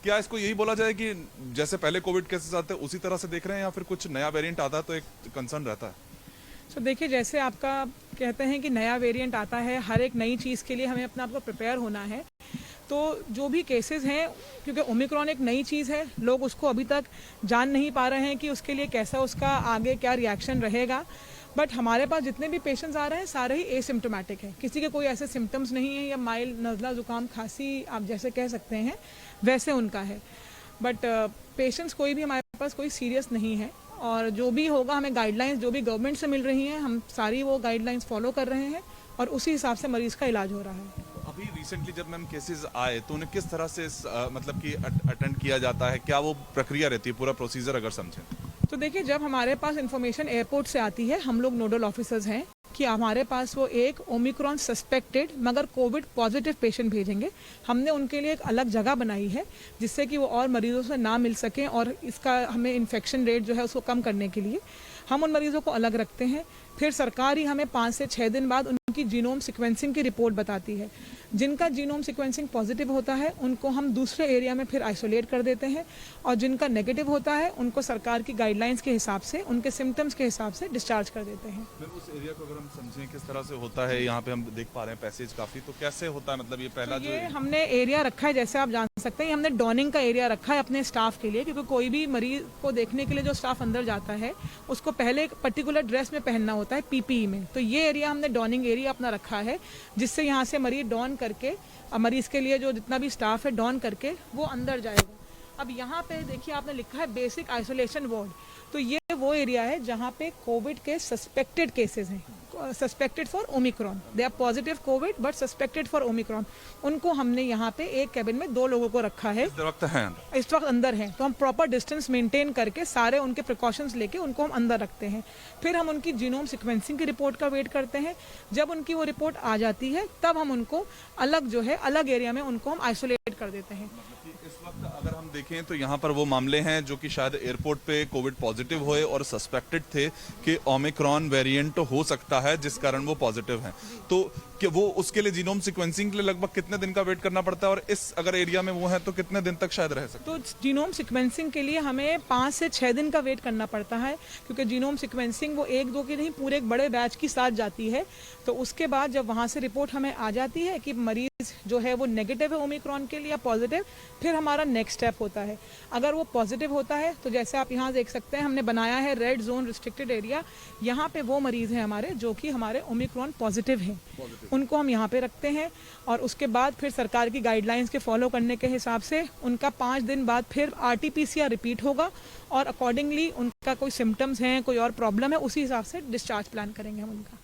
क्या इसको यही बोला जाए कि जैसे पहले कोविड केसेस आते हैं उसी तरह से देख रहे हैं, या फिर कुछ नया वेरिएंट आता है तो एक कंसर्न रहता है? तो देखिए, जैसे आपका कहते हैं कि नया वेरिएंट आता है, हर एक नई चीज़ के लिए हमें अपना आपको प्रिपेयर होना है। तो जो भी केसेस हैं, क्योंकि ओमिक्रॉन एक नई चीज़ है, लोग उसको अभी तक जान नहीं पा रहे हैं कि उसके लिए कैसा उसका आगे क्या रिएक्शन रहेगा। बट हमारे पास जितने भी पेशेंट्स आ रहे हैं सारे ही एसिम्प्टोमेटिक हैं। किसी के कोई ऐसे सिम्टम्स नहीं है, या माइल्ड नज़ला जुकाम खांसी आप जैसे कह सकते हैं वैसे उनका है। बट पेशेंट्स कोई भी हमारे पास कोई सीरियस नहीं है। और जो भी होगा, हमें गाइडलाइंस जो भी गवर्नमेंट से मिल रही हैं, हम सारी वो गाइडलाइंस फॉलो कर रहे हैं और उसी हिसाब से मरीज़ का इलाज हो रहा है। अभी रिसेंटली जब मैम केसेस आए तो उन्हें किस तरह से मतलब कि अटेंड किया जाता है, क्या वो प्रक्रिया रहती है, पूरा प्रोसीजर अगर समझें? तो देखिए, जब हमारे पास इन्फॉर्मेशन एयरपोर्ट से आती है, हम लोग नोडल ऑफिसर्स हैं कि हमारे पास वो एक ओमिक्रॉन सस्पेक्टेड मगर कोविड पॉजिटिव पेशेंट भेजेंगे। हमने उनके लिए एक अलग जगह बनाई है जिससे कि वो और मरीजों से ना मिल सकें, और इसका हमें इन्फेक्शन रेट जो है उसको कम करने के लिए हम उन मरीजों को अलग रखते हैं। फिर सरकार ही हमें 5 से 6 दिन बाद उनकी जीनोम सीक्वेंसिंग की रिपोर्ट बताती है। जिनका जीनोम सीक्वेंसिंग पॉजिटिव होता है उनको हम दूसरे एरिया में फिर आइसोलेट कर देते हैं, और जिनका नेगेटिव होता है उनको सरकार की गाइडलाइंस के हिसाब से, उनके सिम्टम्स के हिसाब से डिस्चार्ज कर देते हैं। उस एरिया को अगर हम समझें किस तरह से होता है, यहाँ पे हम देख पा रहे हैं पैसेज काफी, तो कैसे होता है, मतलब ये पहला तो ये हमने एरिया रखा है, जैसे आप जान सकते हैं, हमने डॉनिंग का एरिया रखा है अपने स्टाफ के लिए, क्योंकि कोई भी मरीज को देखने के लिए जो स्टाफ अंदर जाता है उसको पहले एक पर्टिकुलर ड्रेस में पहनना होता है, पीपीई में। तो ये एरिया हमने डॉनिंग एरिया अपना रखा है, जिससे यहाँ से मरीज डॉन करके, मरीज के लिए जो जितना भी स्टाफ है डॉन करके वो अंदर जाएगा। अब यहाँ पे देखिए, आपने लिखा है बेसिक आइसोलेशन वार्ड। तो ये वो एरिया है जहाँ पे कोविड के सस्पेक्टेड केसेस हैं, suspected for Omicron. They are positive Covid but suspected for Omicron. उनको हमने यहाँ पे एक कैबिन में 2 लोगों को रखा है। इस वक्त अंदर हैं, तो हम प्रॉपर डिस्टेंस मेंटेन करके सारे उनके प्रिकॉशंस लेके उनको हम अंदर रखते हैं। फिर हम उनकी जीनोम सीक्वेंसिंग की रिपोर्ट का वेट करते हैं। जब उनकी वो रिपोर्ट आ जाती है तब हम उनको अलग जो है अलग एरिया में उनको हम आइसोलेट कर देते हैं। इस वक्त अगर हम देखें तो यहाँ पर वो मामले हैं जो कि शायद एयरपोर्ट पे कोविड पॉजिटिव हुए और सस्पेक्टेड थे कि ओमिक्रॉन वेरिएंट हो सकता है जिस कारण वो पॉजिटिव हैं। तो कि वो उसके लिए जीनोम सीक्वेंसिंग के लिए लगभग कितने दिन का वेट करना पड़ता है, और इस अगर एरिया में वो है तो कितने दिन तक शायद रह सकते हैं? तो जीनोम सीक्वेंसिंग के लिए हमें 5 से 6 दिन का वेट करना पड़ता है, क्योंकि जीनोम सीक्वेंसिंग वो 1-2 की नहीं, पूरे एक बड़े बैच की साथ जाती है। तो उसके बाद जब वहाँ से रिपोर्ट हमें आ जाती है कि मरीज जो है वो नेगेटिव है ओमिक्रॉन के लिए या पॉजिटिव, फिर हमारा नेक्स्ट स्टेप होता है। अगर वो पॉजिटिव होता है तो जैसे आप यहाँ देख सकते हैं, हमने बनाया है रेड जोन रिस्ट्रिक्टेड एरिया। यहाँ पे वो मरीज हैं हमारे जो कि हमारे ओमिक्रॉन पॉजिटिव हैं, उनको हम यहाँ पे रखते हैं। और उसके बाद फिर सरकार की गाइडलाइंस के फॉलो करने के हिसाब से उनका 5 दिन बाद फिर RT-PCR रिपीट होगा, और अकॉर्डिंगली उनका कोई सिम्टम्स हैं, कोई और प्रॉब्लम है, उसी हिसाब से डिस्चार्ज प्लान करेंगे हम उनका।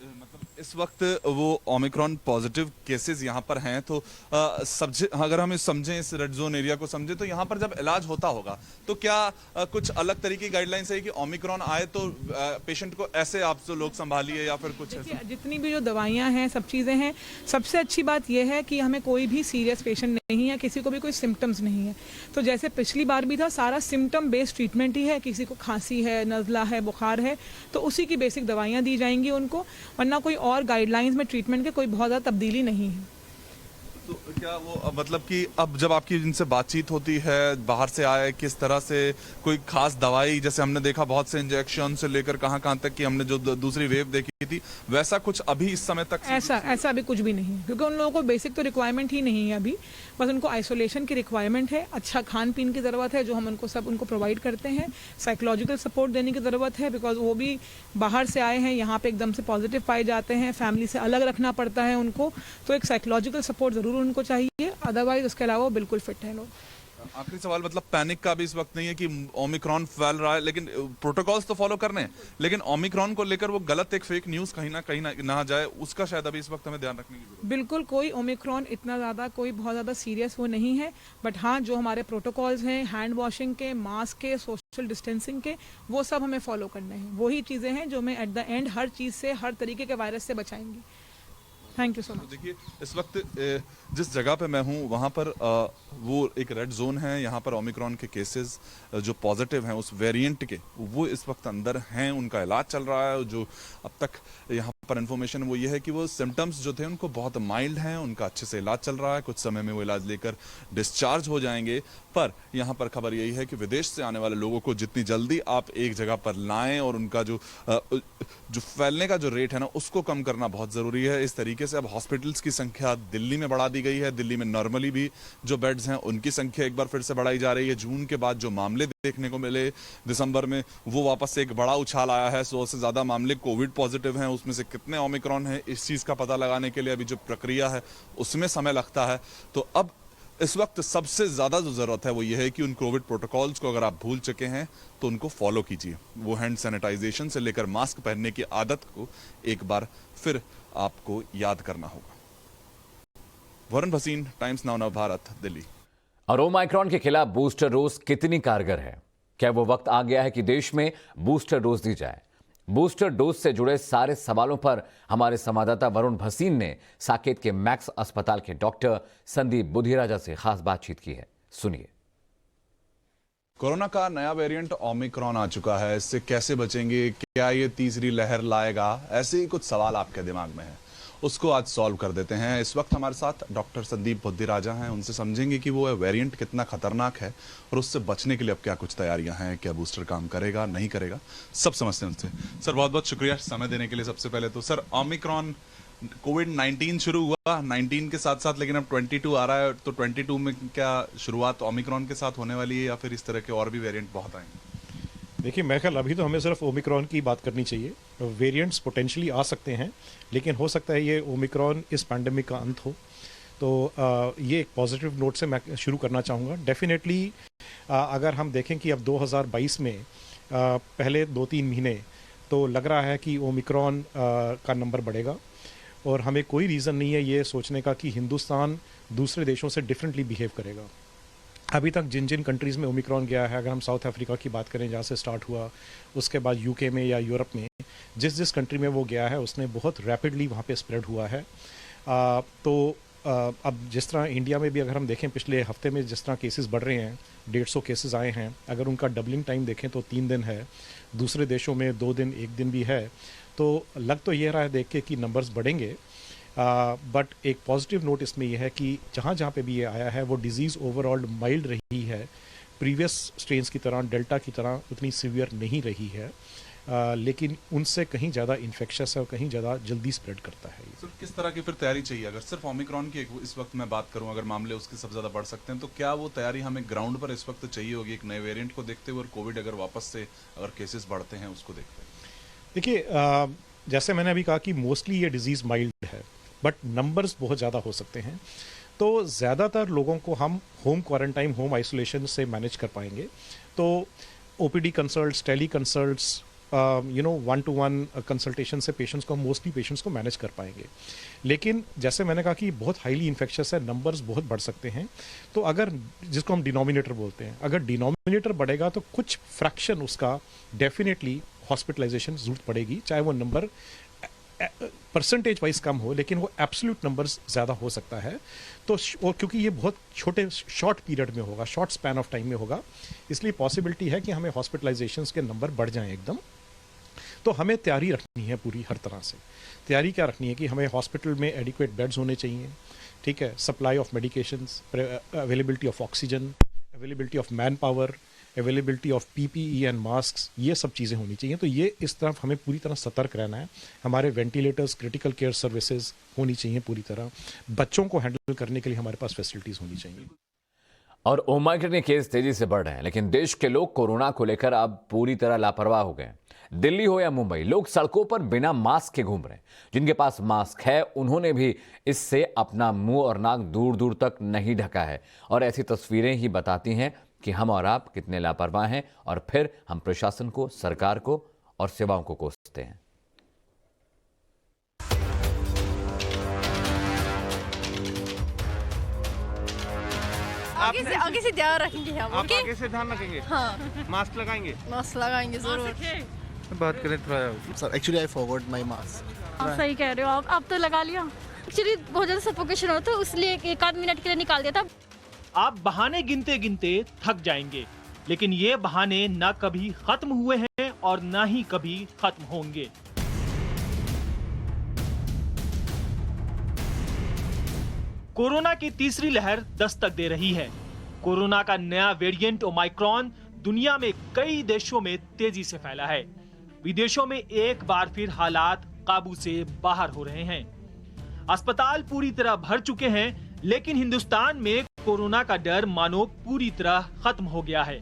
इस वक्त वो ओमिक्रॉन पॉजिटिव केसेस यहाँ पर हैं, तो अगर हम समझें, इस रेड जोन एरिया को समझें, तो यहाँ पर जब इलाज होता होगा तो क्या कुछ अलग तरीके की गाइडलाइंस है कि ओमिक्रॉन आए तो पेशेंट को ऐसे आप जो लोग संभालिए, या फिर कुछ ऐसा? जितनी भी जो दवाइयाँ हैं, सब चीज़ें हैं, सबसे अच्छी बात यह है कि हमें कोई भी सीरियस पेशेंट नहीं है, किसी को भी कोई सिम्टम्स नहीं है। तो जैसे पिछली बार भी था, सारा सिम्टम बेस्ड ट्रीटमेंट ही है। किसी को खांसी है, नज़ला है, बुखार है, तो उसी की बेसिक दवाइयाँ दी जाएंगी उनको, वरना कोई और गाइडलाइंस में ट्रीटमेंट के कोई बहुत ज़्यादा तब्दीली नहीं है। तो क्या वो मतलब कि अब जब आपकी जिनसे बातचीत होती है, बाहर से आए, किस तरह से कोई खास दवाई, जैसे हमने देखा बहुत से इंजेक्शन से लेकर कहाँ तक कि हमने जो दूसरी वेव देखी थी, वैसा कुछ अभी इस समय तक ऐसा अभी कुछ भी नहीं है, क्योंकि उन लोगों को बेसिक तो रिक्वायरमेंट ही नहीं है अभी, बस उनको आइसोलेशन की रिक्वायरमेंट है, अच्छा खान पीन की ज़रूरत है जो हम उनको प्रोवाइड करते हैं, साइकोलॉजिकल सपोर्ट देने की ज़रूरत है, बिकॉज वो भी बाहर से आए हैं, यहाँ पे एकदम से पॉजिटिव पाए जाते हैं, फैमिली से अलग रखना पड़ता है उनको, तो एक साइकोलॉजिकल सपोर्ट ज़रूर उनको चाहिए, अदरवाइज उसके अलावा वो बिल्कुल फिट है लोग। आखिरी सवाल, मतलब पैनिक का भी इस वक्त नहीं है कि ओमिक्रॉन फैल रहा है, लेकिन प्रोटोकॉल्स तो फॉलो करने हैं, लेकिन ओमिक्रॉन को लेकर वो गलत एक फेक न्यूज़ कहीं ना जाए, उसका शायद अभी इस वक्त हमें ध्यान रखने की जरूरत है। बिल्कुल, कोई ओमिक्रॉन इतना ज़्यादा कोई बहुत ज़्यादा सीरियस वो नहीं है, बट हाँ जो हमारे प्रोटोकॉल्स हैं हैंड वॉशिंग के, मास्क के, सोशल डिस्टेंसिंग के, वो सब हमें फॉलो करने हैं, वही चीज़ें हैं जो हमें एट द एंड हर चीज़ से, हर तरीके के वायरस से बचाएंगी। Thank you so much. देखिए इस वक्त जिस जगह पे मैं हूँ वहाँ पर वो एक रेड जोन है, यहाँ पर ओमिक्रॉन के केसेस जो पॉजिटिव हैं उस वेरिएंट के, वो इस वक्त अंदर हैं, उनका इलाज चल रहा है। जो अब तक यहाँ पर इन्फॉर्मेशन वो ये है कि वो सिम्टम्स जो थे उनको बहुत माइल्ड हैं, उनका अच्छे से इलाज चल रहा है, कुछ समय में वो इलाज लेकर डिस्चार्ज हो जाएंगे। पर यहाँ पर खबर यही है कि विदेश से आने वाले लोगों को जितनी जल्दी आप एक जगह पर लाएं और उनका जो फैलने का जो रेट है ना उसको कम करना बहुत ज़रूरी है। इस तरीके से अब हॉस्पिटल्स की संख्या दिल्ली में बढ़ा दी गई है, दिल्ली में नॉर्मली भी जो बेड्स हैं उनकी संख्या एक बार फिर से बढ़ाई जा रही है। जून के बाद जो मामले देखने को मिले दिसंबर में, वो वापस से एक बड़ा उछाल आया है। 100 से ज़्यादा मामले कोविड पॉजिटिव हैं, उसमें से कितने ओमिक्रॉन है इस चीज़ का पता लगाने के लिए अभी जो प्रक्रिया है उसमें समय लगता है। तो अब इस वक्त सबसे ज़्यादा जो ज़रूरत है वो ये है कि उन कोविड प्रोटोकॉल्स को अगर आप भूल चुके हैं तो उनको फॉलो कीजिए। वो हैंड सैनिटाइजेशन से लेकर मास्क पहनने की आदत को एक बार फिर आपको याद करना होगा। Varun Bhasin, times now Bharat, Delhi. और ओमाइक्रॉन के खिलाफ बूस्टर डोज कितनी कारगर है? क्या वो वक्त आ गया है कि देश में बूस्टर डोज दी जाए? बूस्टर डोज से जुड़े सारे सवालों पर हमारे संवाददाता वरुण भसीन ने साकेत के मैक्स अस्पताल के डॉक्टर संदीप बुधिराजा से खास बातचीत की है, सुनिए। कोरोना का नया वेरिएंट ओमिक्रॉन आ चुका है, इससे कैसे बचेंगे? क्या ये तीसरी लहर लाएगा? ऐसे ही कुछ सवाल आपके दिमाग में है, उसको आज सॉल्व कर देते हैं। इस वक्त हमारे साथ डॉक्टर संदीप बुधिराजा हैं, उनसे समझेंगे कि वो वेरिएंट कितना खतरनाक है और उससे बचने के लिए अब क्या कुछ तैयारियां हैं, क्या बूस्टर काम करेगा नहीं करेगा, सब समझते हैं उनसे। सर बहुत बहुत शुक्रिया समय देने के लिए। सबसे पहले तो सर, ओमिक्रॉन कोविड-19 शुरू हुआ 19 के साथ साथ, लेकिन अब 22 आ रहा है, तो 22 में क्या शुरुआत ओमिक्रॉन के साथ होने वाली है या फिर इस तरह के और भी वेरिएंट बहुत आएंगे? देखिए मेरे ख्याल अभी तो हमें सिर्फ ओमिक्रॉन की बात करनी चाहिए। वेरिएंट्स पोटेंशियली आ सकते हैं, लेकिन हो सकता है ये ओमिक्रॉन इस पैंडेमिक का अंत हो। तो ये एक पॉजिटिव नोट से मैं शुरू करना चाहूँगा। डेफिनेटली अगर हम देखें कि अब 2022 में पहले 2-3 महीने तो लग रहा है कि ओमिक्रॉन का नंबर बढ़ेगा, और हमें कोई रीज़न नहीं है ये सोचने का कि हिंदुस्तान दूसरे देशों से डिफरेंटली बिहेव करेगा। अभी तक जिन जिन कंट्रीज़ में ओमिक्रॉन गया है, अगर हम साउथ अफ्रीका की बात करें जहाँ से स्टार्ट हुआ, उसके बाद यूके में या यूरोप में, जिस कंट्री में वो गया है उसने बहुत रैपिडली वहाँ पे स्प्रेड हुआ है। अब जिस तरह इंडिया में भी अगर हम देखें पिछले हफ्ते में जिस तरह केसेस बढ़ रहे हैं, 150 केसेस आए हैं, अगर उनका डबलिंग टाइम देखें तो 3 दिन है, दूसरे देशों में 2 दिन 1 दिन भी है, तो लग तो ये रहा है देख के कि नंबर्स बढ़ेंगे। बट एक पॉजिटिव नोट इसमें यह है कि जहाँ जहाँ पे भी ये आया है वो डिज़ीज़ ओवरऑल माइल्ड रही है, प्रीवियस स्ट्रेन्स की तरह, डेल्टा की तरह उतनी सीवियर नहीं रही है, लेकिन उनसे कहीं ज़्यादा इन्फेक्शस है और कहीं ज़्यादा जल्दी स्प्रेड करता है। सर किस तरह की फिर तैयारी चाहिए? अगर सिर्फ ओमिक्रॉन की इस वक्त मैं बात करूं, अगर मामले उसके सबसे ज़्यादा बढ़ सकते हैं, तो क्या वो तैयारी हमें ग्राउंड पर इस वक्त चाहिए होगी, एक नए वेरिएंट को देखते हुए और कोविड अगर वापस से अगर केसेस बढ़ते हैं उसको देखते हुए? देखिए जैसे मैंने अभी कहा कि मोस्टली ये डिज़ीज़ माइल्ड है, बट नंबर्स बहुत ज़्यादा हो सकते हैं, तो ज़्यादातर लोगों को हम होम क्वारंटाइन, होम आइसोलेशन से मैनेज कर पाएंगे। तो OPD consults, tele consults, 1-to-1 consultation से पेशेंट्स को, मोस्टली पेशेंट्स को मैनेज कर पाएंगे। लेकिन जैसे मैंने कहा कि बहुत हाईली इन्फेक्शस है, नंबर्स बहुत बढ़ सकते हैं, तो अगर जिसको हम डिनोमिनेटर बोलते हैं, अगर डिनोमिनेटर बढ़ेगा तो कुछ फ्रैक्शन उसका डेफिनेटली हॉस्पिटलाइजेशन जरूरत पड़ेगी, चाहे वो नंबर परसेंटेज वाइज कम हो, लेकिन वो एब्सोल्यूट नंबर्स ज़्यादा हो सकता है। तो और क्योंकि ये बहुत छोटे शॉर्ट पीरियड में होगा, शॉर्ट स्पैन ऑफ टाइम में होगा, इसलिए पॉसिबिलिटी है कि हमें हॉस्पिटलाइजेशंस के नंबर बढ़ जाएं एकदम। तो हमें तैयारी रखनी है पूरी हर तरह से। तैयारी क्या रखनी है कि हमें हॉस्पिटल में एडिक्वेट बेड्स होने चाहिए, ठीक है, supply of medications, availability of oxygen, availability of man power, availability of PPE and mask, ये सब चीज़ें होनी चाहिए। तो ये इस तरफ हमें पूरी तरह सतर्क रहना है। हमारे वेंटिलेटर्स, क्रिटिकल केयर सर्विसेज होनी चाहिए पूरी तरह। बच्चों को हैंडल करने के लिए हमारे पास फैसिलिटीज़ होनी चाहिए। और ओमाइक्रॉन के केस तेजी से बढ़ रहे हैं, लेकिन देश के लोग कोरोना को लेकर अब पूरी तरह लापरवाह हो गए। दिल्ली हो या मुंबई, लोग सड़कों पर बिना मास्क के घूम रहे हैं। जिनके पास मास्क है उन्होंने भी इससे अपना मुंह और नाक दूर दूर तक नहीं ढका है। और ऐसी तस्वीरें ही बताती हैं कि हम और आप कितने लापरवाह हैं, और फिर हम प्रशासन को, सरकार को और सेवाओं को कोसते हैं। आगे से ध्यान रखेंगे हम। आप आगे से ध्यान रखेंगे? हाँ, मास्क लगाएंगे? मास्क लगाएंगे जरूर। बात करें थोड़ा। Sir actually I forgot my mask. आप सही कह रहे हो, आप तो लगा लिया। एक्चुअली बहुत ज्यादा सफोकेशन होता है, इसलिए एक आध मिनट के लिए निकाल दिया था। आप बहाने गिनते गिनते थक जाएंगे, लेकिन ये बहाने न कभी खत्म हुए हैं और न ही कभी खत्म होंगे। कोरोना की तीसरी लहर दस्तक दे रही है। कोरोना का नया वेरिएंट ओमाइक्रॉन दुनिया में कई देशों में तेजी से फैला है। विदेशों में एक बार फिर हालात काबू से बाहर हो रहे हैं। अस्पताल पूरी तरह भर चुके हैं, लेकिन हिंदुस्तान में कोरोना का डर मानो पूरी तरह खत्म हो गया है।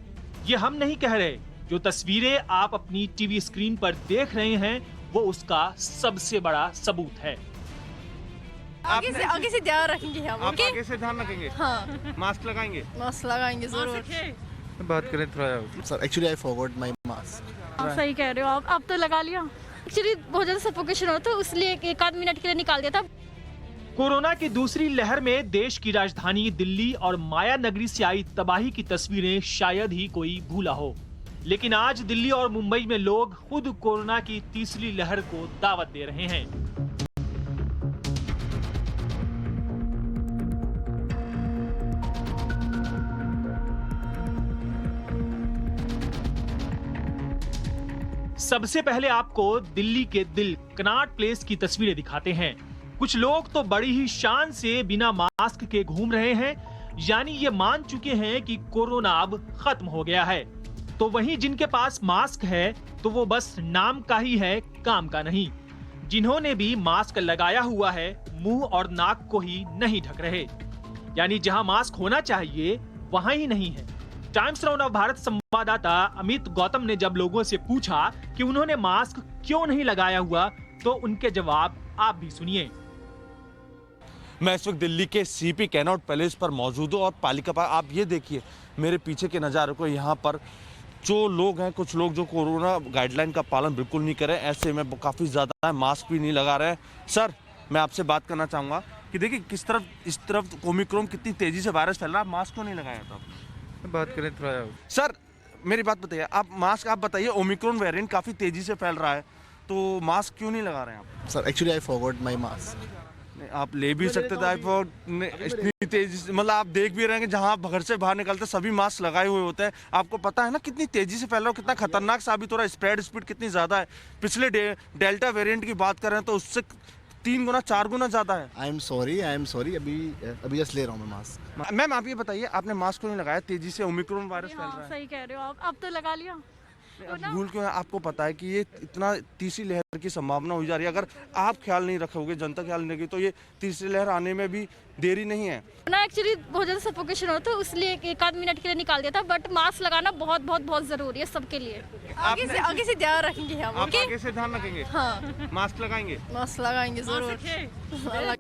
ये हम नहीं कह रहे, जो तस्वीरें आप अपनी टीवी स्क्रीन पर देख रहे हैं वो उसका सबसे बड़ा सबूत है। आगे से ध्यान रखेंगे हम। आप आगे से ध्यान रखेंगे? हाँ, मास्क लगाएंगे? मास्क लगाएंगे जरूर। बात करें थोड़ा। Sir actually I forgot my mask. आप सही कह रहे हो, आप तो लगा लिया। एक्चुअली बहुत ज्यादा सफोकेशन होता है, इसलिए एक आध मिनट के लिए निकाल दिया था। कोरोना की दूसरी लहर में देश की राजधानी दिल्ली और माया नगरी से आई तबाही की तस्वीरें शायद ही कोई भूला हो, लेकिन आज दिल्ली और मुंबई में लोग खुद कोरोना की तीसरी लहर को दावत दे रहे हैं। सबसे पहले आपको दिल्ली के दिल कनॉट प्लेस की तस्वीरें दिखाते हैं। कुछ लोग तो बड़ी ही शान से बिना मास्क के घूम रहे हैं, यानी ये मान चुके हैं कि कोरोना अब खत्म हो गया है। तो वहीं जिनके पास मास्क है तो वो बस नाम का ही है, काम का नहीं। जिन्होंने भी मास्क लगाया हुआ है, मुंह और नाक को ही नहीं ढक रहे, यानी जहां मास्क होना चाहिए वहां ही नहीं है। टाइम्स नाउ भारत संवाददाता अमित गौतम ने जब लोगों से पूछा कि उन्होंने मास्क क्यों नहीं लगाया हुआ, तो उनके जवाब आप भी सुनिए। मैं इस वक्त दिल्ली के सीपी कैनॉट पैलेस पर मौजूद हूँ और पालिका पार्क। आप ये देखिए मेरे पीछे के नज़ारे को। यहाँ पर जो लोग हैं, कुछ लोग जो कोरोना गाइडलाइन का पालन बिल्कुल नहीं करें, ऐसे में काफ़ी ज़्यादा मास्क भी नहीं लगा रहे हैं। सर, मैं आपसे बात करना चाहूँगा कि देखिए इस तरफ ओमिक्रॉन कितनी तेज़ी से वायरस फैल रहा है, मास्क क्यों नहीं लगाया था? बात करें थोड़ा। सर मेरी बात बताइए, आप बताइए, ओमिक्रॉन वेरिएंट काफ़ी तेज़ी से फैल रहा है, तो मास्क क्यों नहीं लगा रहे हैं आप? Sir actually I forgot my mask. आप ले भी सकते थे, इतनी तेजी से, मतलब आप देख भी रहे हैं कि जहां आप घर से बाहर निकलते सभी मास्क लगाए हुए होते हैं। आपको पता है ना कितनी तेजी से फैल रहा है, कितना खतरनाक साबित हो रहा है, स्प्रेड स्पीड कितनी ज्यादा है। पिछले डेल्टा वेरिएंट की बात करें तो उससे 3 गुना 4 गुना ज्यादा है। आई एम सॉरी, अभी जस्ट ले रहा हूँ मैं मास्क। मैम आप ये बताइए, आपने मास्क क्यों नहीं लगाया? तेजी से ओमिक्रॉन वायरस फैल रहा है। सही कह रहे हो, आप तो लगा लिया। भूल क्यों है? आपको पता है कि ये इतना तीसरी लहर की संभावना हो जा रही है। अगर आप ख्याल नहीं रखोगे, जनता ख्याल नहीं रखेगी, तो ये तीसरी लहर आने में भी देरी नहीं है ना। एक्चुअली बहुत ज्यादा सफोकेशन होता है, इसलिए एक आध मिनट के लिए निकाल दिया था। बट मास्क लगाना बहुत बहुत बहुत जरूरी है सबके लिए। आगे से ध्यान रखेंगे हम। आप आगे से ध्यान रखेंगे? हाँ, मास्क लगाएंगे? मास्क लगाएंगे जरूर।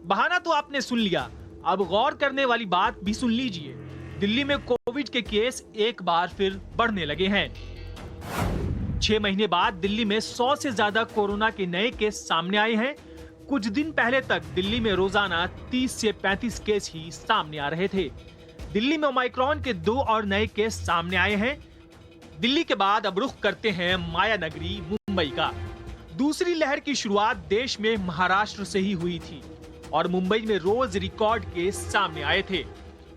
बहाना तो आपने सुन लिया, अब गौर करने वाली बात भी सुन लीजिए। दिल्ली में कोविड के केस एक बार फिर बढ़ने लगे हैं। 6 महीने बाद दिल्ली में 100 से ज्यादा कोरोना के नए केस सामने आए हैं। कुछ दिन पहले तक दिल्ली में रोजाना 30 से 35 केस ही सामने आ रहे थे। दिल्ली में ओमाइक्रॉन के 2 और नए केस सामने आए हैं। दिल्ली के बाद अब रुख करते हैं माया नगरी मुंबई का। दूसरी लहर की शुरुआत देश में महाराष्ट्र से ही हुई थी और मुंबई में रोज रिकॉर्ड केस सामने आए थे।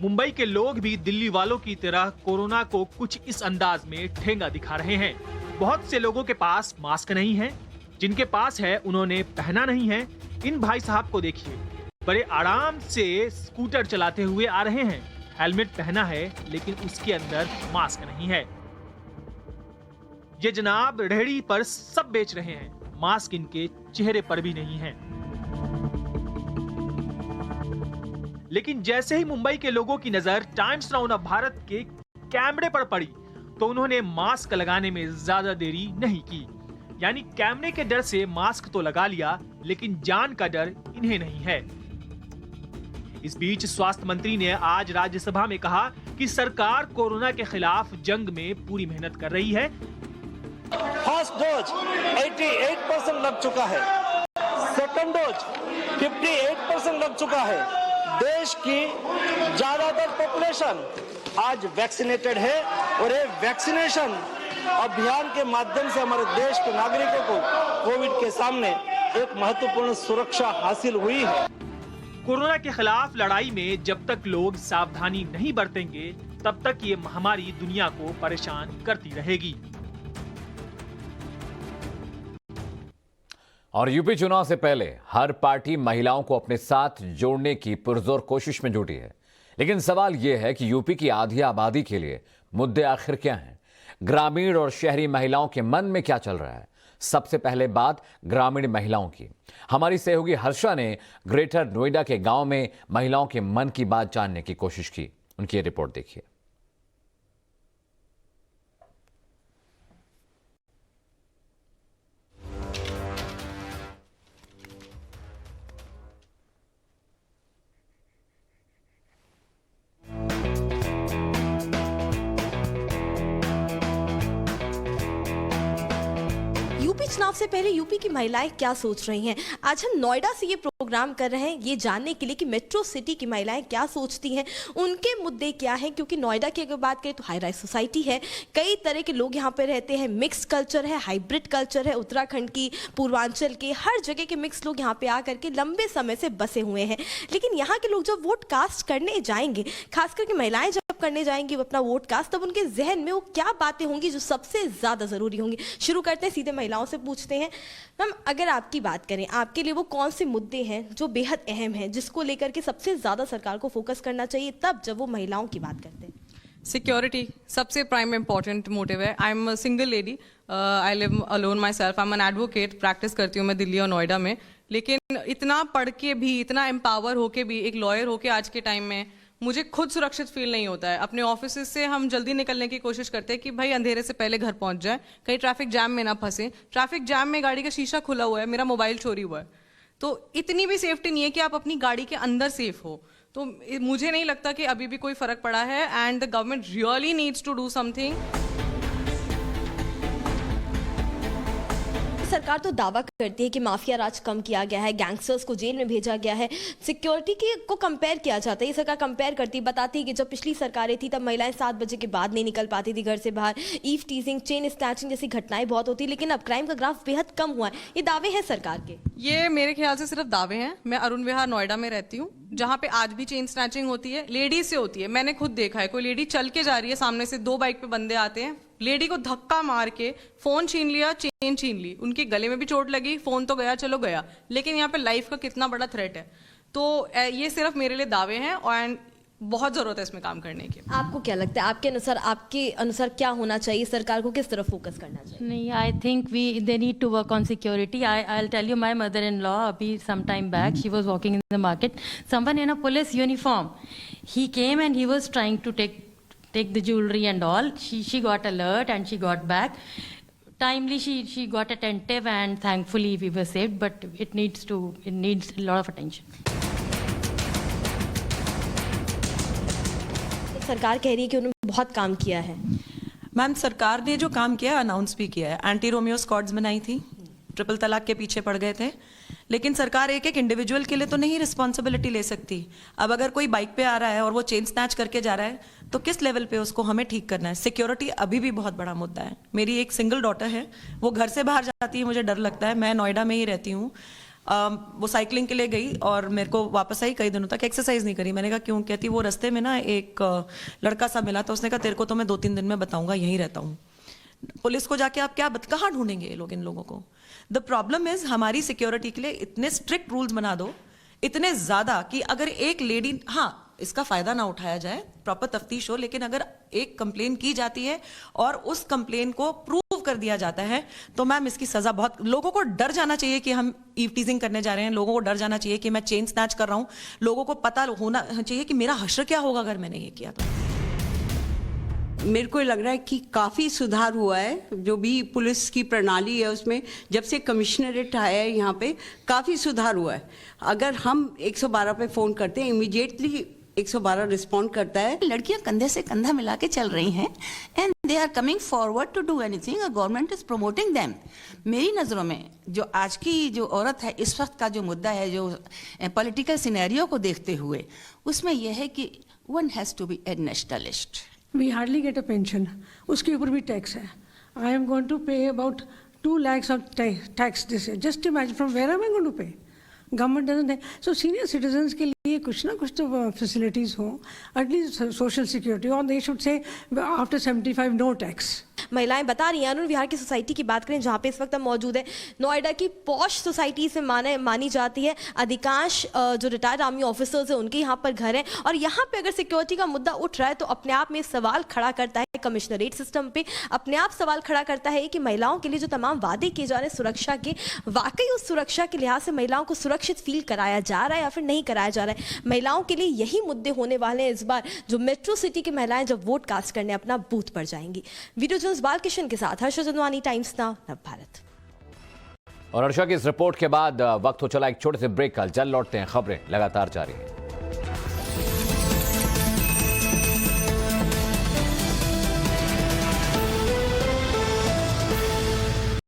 मुंबई के लोग भी दिल्ली वालों की तरह कोरोना को कुछ इस अंदाज में ठेंगा दिखा रहे हैं। बहुत से लोगों के पास मास्क नहीं है, जिनके पास है उन्होंने पहना नहीं है। इन भाई साहब को देखिए, बड़े आराम से स्कूटर चलाते हुए आ रहे हैं। हेलमेट पहना है लेकिन उसके अंदर मास्क नहीं है। ये जनाब रेहड़ी पर सब बेच रहे हैं, मास्क इनके चेहरे पर भी नहीं है। लेकिन जैसे ही मुंबई के लोगों की नजर टाइम्स नाउ भारत के कैमरे पर पड़ी तो उन्होंने मास्क लगाने में ज्यादा देरी नहीं की। यानी कैमरे के डर से मास्क तो लगा लिया, लेकिन जान का डर इन्हें नहीं है। इस बीच स्वास्थ्य मंत्री ने आज राज्यसभा में कहा कि सरकार कोरोना के खिलाफ जंग में पूरी मेहनत कर रही है। फर्स्ट डोज 88% लग चुका है, सेकंड डोज 58% लग चुका है। देश की ज्यादातर पॉपुलेशन आज वैक्सीनेटेड है और ये वैक्सीनेशन अभियान के माध्यम से हमारे देश के नागरिकों को कोविड के सामने एक महत्वपूर्ण सुरक्षा हासिल हुई है। कोरोना के खिलाफ लड़ाई में जब तक लोग सावधानी नहीं बरतेंगे तब तक ये महामारी दुनिया को परेशान करती रहेगी। और यूपी चुनाव से पहले हर पार्टी महिलाओं को अपने साथ जोड़ने की पुरजोर कोशिश में जुटी है, लेकिन सवाल यह है कि यूपी की आधी आबादी के लिए मुद्दे आखिर क्या हैं? ग्रामीण और शहरी महिलाओं के मन में क्या चल रहा है? सबसे पहले बात ग्रामीण महिलाओं की। हमारी सहयोगी हर्षा ने ग्रेटर नोएडा के गांव में महिलाओं के मन की बात जानने की कोशिश की। उनकी ये रिपोर्ट देखिए। चुनाव से पहले यूपी की महिलाएं क्या सोच रही हैं? आज हम नोएडा से ये प्रोग्राम कर रहे हैं ये जानने के लिए कि मेट्रो सिटी की महिलाएं क्या सोचती हैं, उनके मुद्दे क्या हैं। क्योंकि नोएडा की अगर बात करें तो हाई राइज सोसाइटी है, कई तरह के लोग यहाँ पे रहते हैं, मिक्स कल्चर है, हाइब्रिड कल्चर है। उत्तराखंड की, पूर्वांचल के, हर जगह के मिक्स लोग यहाँ पे आकर के लंबे समय से बसे हुए हैं। लेकिन यहाँ के लोग जब वोट कास्ट करने जाएंगे, खास करके महिलाएं जब करने जाएंगी वो अपना वोट कास्ट, तब उनके जहन में वो क्या बातें होंगी जो सबसे ज्यादा जरूरी होंगी। शुरू करते हैं, सीधे महिलाओं से पूछते हैं। मैम, अगर आपकी बात करें, आपके लिए वो कौन से मुद्दे हैं जो बेहद अहम हैं, जिसको लेकर के सबसे ज्यादा सरकार को फोकस करना चाहिए तब जब वो महिलाओं की बात करते हैं? सिक्योरिटी सबसे प्राइम इंपॉर्टेंट मोटिव है। I am a single lady, I live alone my self, I am an advocate, practice करती हूँ मैं दिल्ली और नोएडा में। लेकिन इतना पढ़ के भी, इतना एम्पावर होके भी, एक लॉयर होके आज के टाइम में मुझे खुद सुरक्षित फील नहीं होता है। अपने ऑफिस से हम जल्दी निकलने की कोशिश करते हैं कि भाई अंधेरे से पहले घर पहुंच जाए, कहीं ट्रैफिक जैम में ना फंसे। ट्रैफिक जैम में गाड़ी का शीशा खुला हुआ है, मेरा मोबाइल चोरी हुआ है, तो इतनी भी सेफ्टी नहीं है कि आप अपनी गाड़ी के अंदर सेफ हो। तो मुझे नहीं लगता कि अभी भी कोई फर्क पड़ा है and the government really needs to do something. सरकार तो दावा करती है कि माफिया राज कम किया गया है, गैंगस्टर्स को जेल में भेजा गया है, सिक्योरिटी की को कंपेयर किया जाता है। ये सरकार कंपेयर करती है, बताती है कि जब पिछली सरकारें थी तब महिलाएं 7 बजे के बाद नहीं निकल पाती थी घर से बाहर, ईव टीजिंग, चेन स्नैचिंग जैसी घटनाएं बहुत होती, लेकिन अब क्राइम का ग्राफ बेहद कम हुआ है। ये दावे हैं सरकार के? ये मेरे ख्याल से सिर्फ दावे हैं। मैं अरुण विहार नोएडा में रहती हूँ, जहाँ पे आज भी चेन स्नैचिंग होती है, लेडीज से होती है। मैंने खुद देखा है, कोई लेडी चल के जा रही है, सामने से 2 बाइक पे बंदे आते हैं, लेडी को धक्का मार के फोन छीन लिया, चेन छीन ली, उनके गले में भी चोट लगी, फोन तो गया, चलो गया, लेकिन यहाँ पे लाइफ का कितना बड़ा थ्रेट है। तो ये सिर्फ मेरे लिए दावे हैं और बहुत जरूरत है इसमें काम करने की। आपको क्या लगता है, आपके अनुसार क्या होना चाहिए, सरकार को किस तरफ फोकस करना चाहिए? नहीं, I think they need to work on security. I will tell you, my mother in law अभी some time back, she was walking in the market, someone in a police uniform, he came and he was trying to take the jewelry and all. She got alert and she got back timely. She got attentive and thankfully we were saved, but it needs a lot of attention. सरकार कह रही है कि उन्होंने बहुत काम किया है। मैम, सरकार ने जो काम किया अनाउंस भी किया है। एंटी रोमियो स्क्वाड्स बनाई थी, ट्रिपल तलाक के पीछे पड़ गए थे, लेकिन सरकार एक इंडिविजुअल के लिए तो नहीं रिस्पॉन्सिबिलिटी ले सकती। अब अगर कोई बाइक पे आ रहा है और वो चेन स्नैच करके जा रहा है तो किस लेवल पे उसको हमें ठीक करना है। सिक्योरिटी अभी भी बहुत बड़ा मुद्दा है। मेरी एक सिंगल डॉटर है, वो घर से बाहर जाती है, मुझे डर लगता है। मैं नोएडा में ही रहती हूँ। वो साइकिलिंग के लिए गई और मेरे को वापस आई, कई दिनों तक एक्सरसाइज नहीं करी। मैंने कहा क्यों? कहती वो रास्ते में ना एक लड़का सा मिला, तो उसने कहा तेरे को तो मैं 2-3 दिन में बताऊंगा, यहीं रहता हूँ। पुलिस को जाके आप कहाँ ढूंढेंगे ये लोग इन लोगों को? द प्रॉब्लम इज हमारी सिक्योरिटी के लिए इतने स्ट्रिक्ट रूल्स बना दो, इतने ज्यादा कि अगर एक लेडी, हाँ इसका फायदा ना उठाया जाए, प्रॉपर तफ्तीश हो, लेकिन अगर एक कंप्लेन की जाती है और उस कंप्लेन को प्रूव कर दिया जाता है तो मैम इसकी सजा बहुत, लोगों को डर जाना चाहिए कि हम ईव टीजिंग करने जा रहे हैं, लोगों को डर जाना चाहिए कि मैं चेन स्नैच कर रहा हूं, लोगों को पता होना चाहिए कि मेरा हश्र क्या होगा अगर मैंने ये किया तो। मेरे को लग रहा है कि काफ़ी सुधार हुआ है, जो भी पुलिस की प्रणाली है उसमें जब से कमिश्नरेट आया है यहाँ पे काफ़ी सुधार हुआ है। अगर हम 112 पे फ़ोन करते हैं इमीडिएटली 112 रिस्पॉन्ड करता है। लड़कियां कंधे से कंधा मिला के चल रही हैं and they are coming forward to do anything, government is promoting them. मेरी नज़रों में जो आज की जो औरत है, इस वक्त का जो मुद्दा है, जो पॉलिटिकल सिनेरियो को देखते हुए, उसमें यह है कि one has to be a nationalist. We hardly get a pension, उसके ऊपर भी टैक्स है। I am going to pay about 2 lakhs of tax this year, just imagine from where am I going to pay? Government doesn't है। So senior citizens के लिए कुछ ना कुछ तो फैसिलिटीज़ हो, एटलीस्ट सोशल सिक्योरिटी, और they should say after 75 no tax. महिलाएं बता रही हैं, आनंद विहार की सोसाइटी की बात करें जहाँ पे इस वक्त हम मौजूद है, नोएडा की पॉश सोसाइटी से मानी जाती है। अधिकांश जो रिटायर्ड आर्मी ऑफिसर्स हैं उनके यहाँ पर घर हैं, और यहाँ पे अगर सिक्योरिटी का मुद्दा उठ रहा है तो अपने आप में सवाल खड़ा करता है कमिश्नरेट सिस्टम पे, अपने आप सवाल खड़ा करता है कि महिलाओं के लिए जो तमाम वादे किए जा रहे हैं सुरक्षा के, वाकई उस सुरक्षा के लिहाज से महिलाओं को सुरक्षित फील कराया जा रहा है या फिर नहीं कराया जा रहा है। महिलाओं के लिए यही मुद्दे होने वाले हैं इस बार, जो मेट्रो सिटी की महिलाएं जब वोट कास्ट करने अपना बूथ पर जाएंगी। वीडियो जर्नलिस्ट बालकिशन के साथ हर्षा जदवानी, टाइम्स नाउ, नवभारत। और हर्षा की इस रिपोर्ट के बाद वक्त हो चला एक छोटे से ब्रेक का। जल्द लौटते हैं, खबरें लगातार जारी हैं।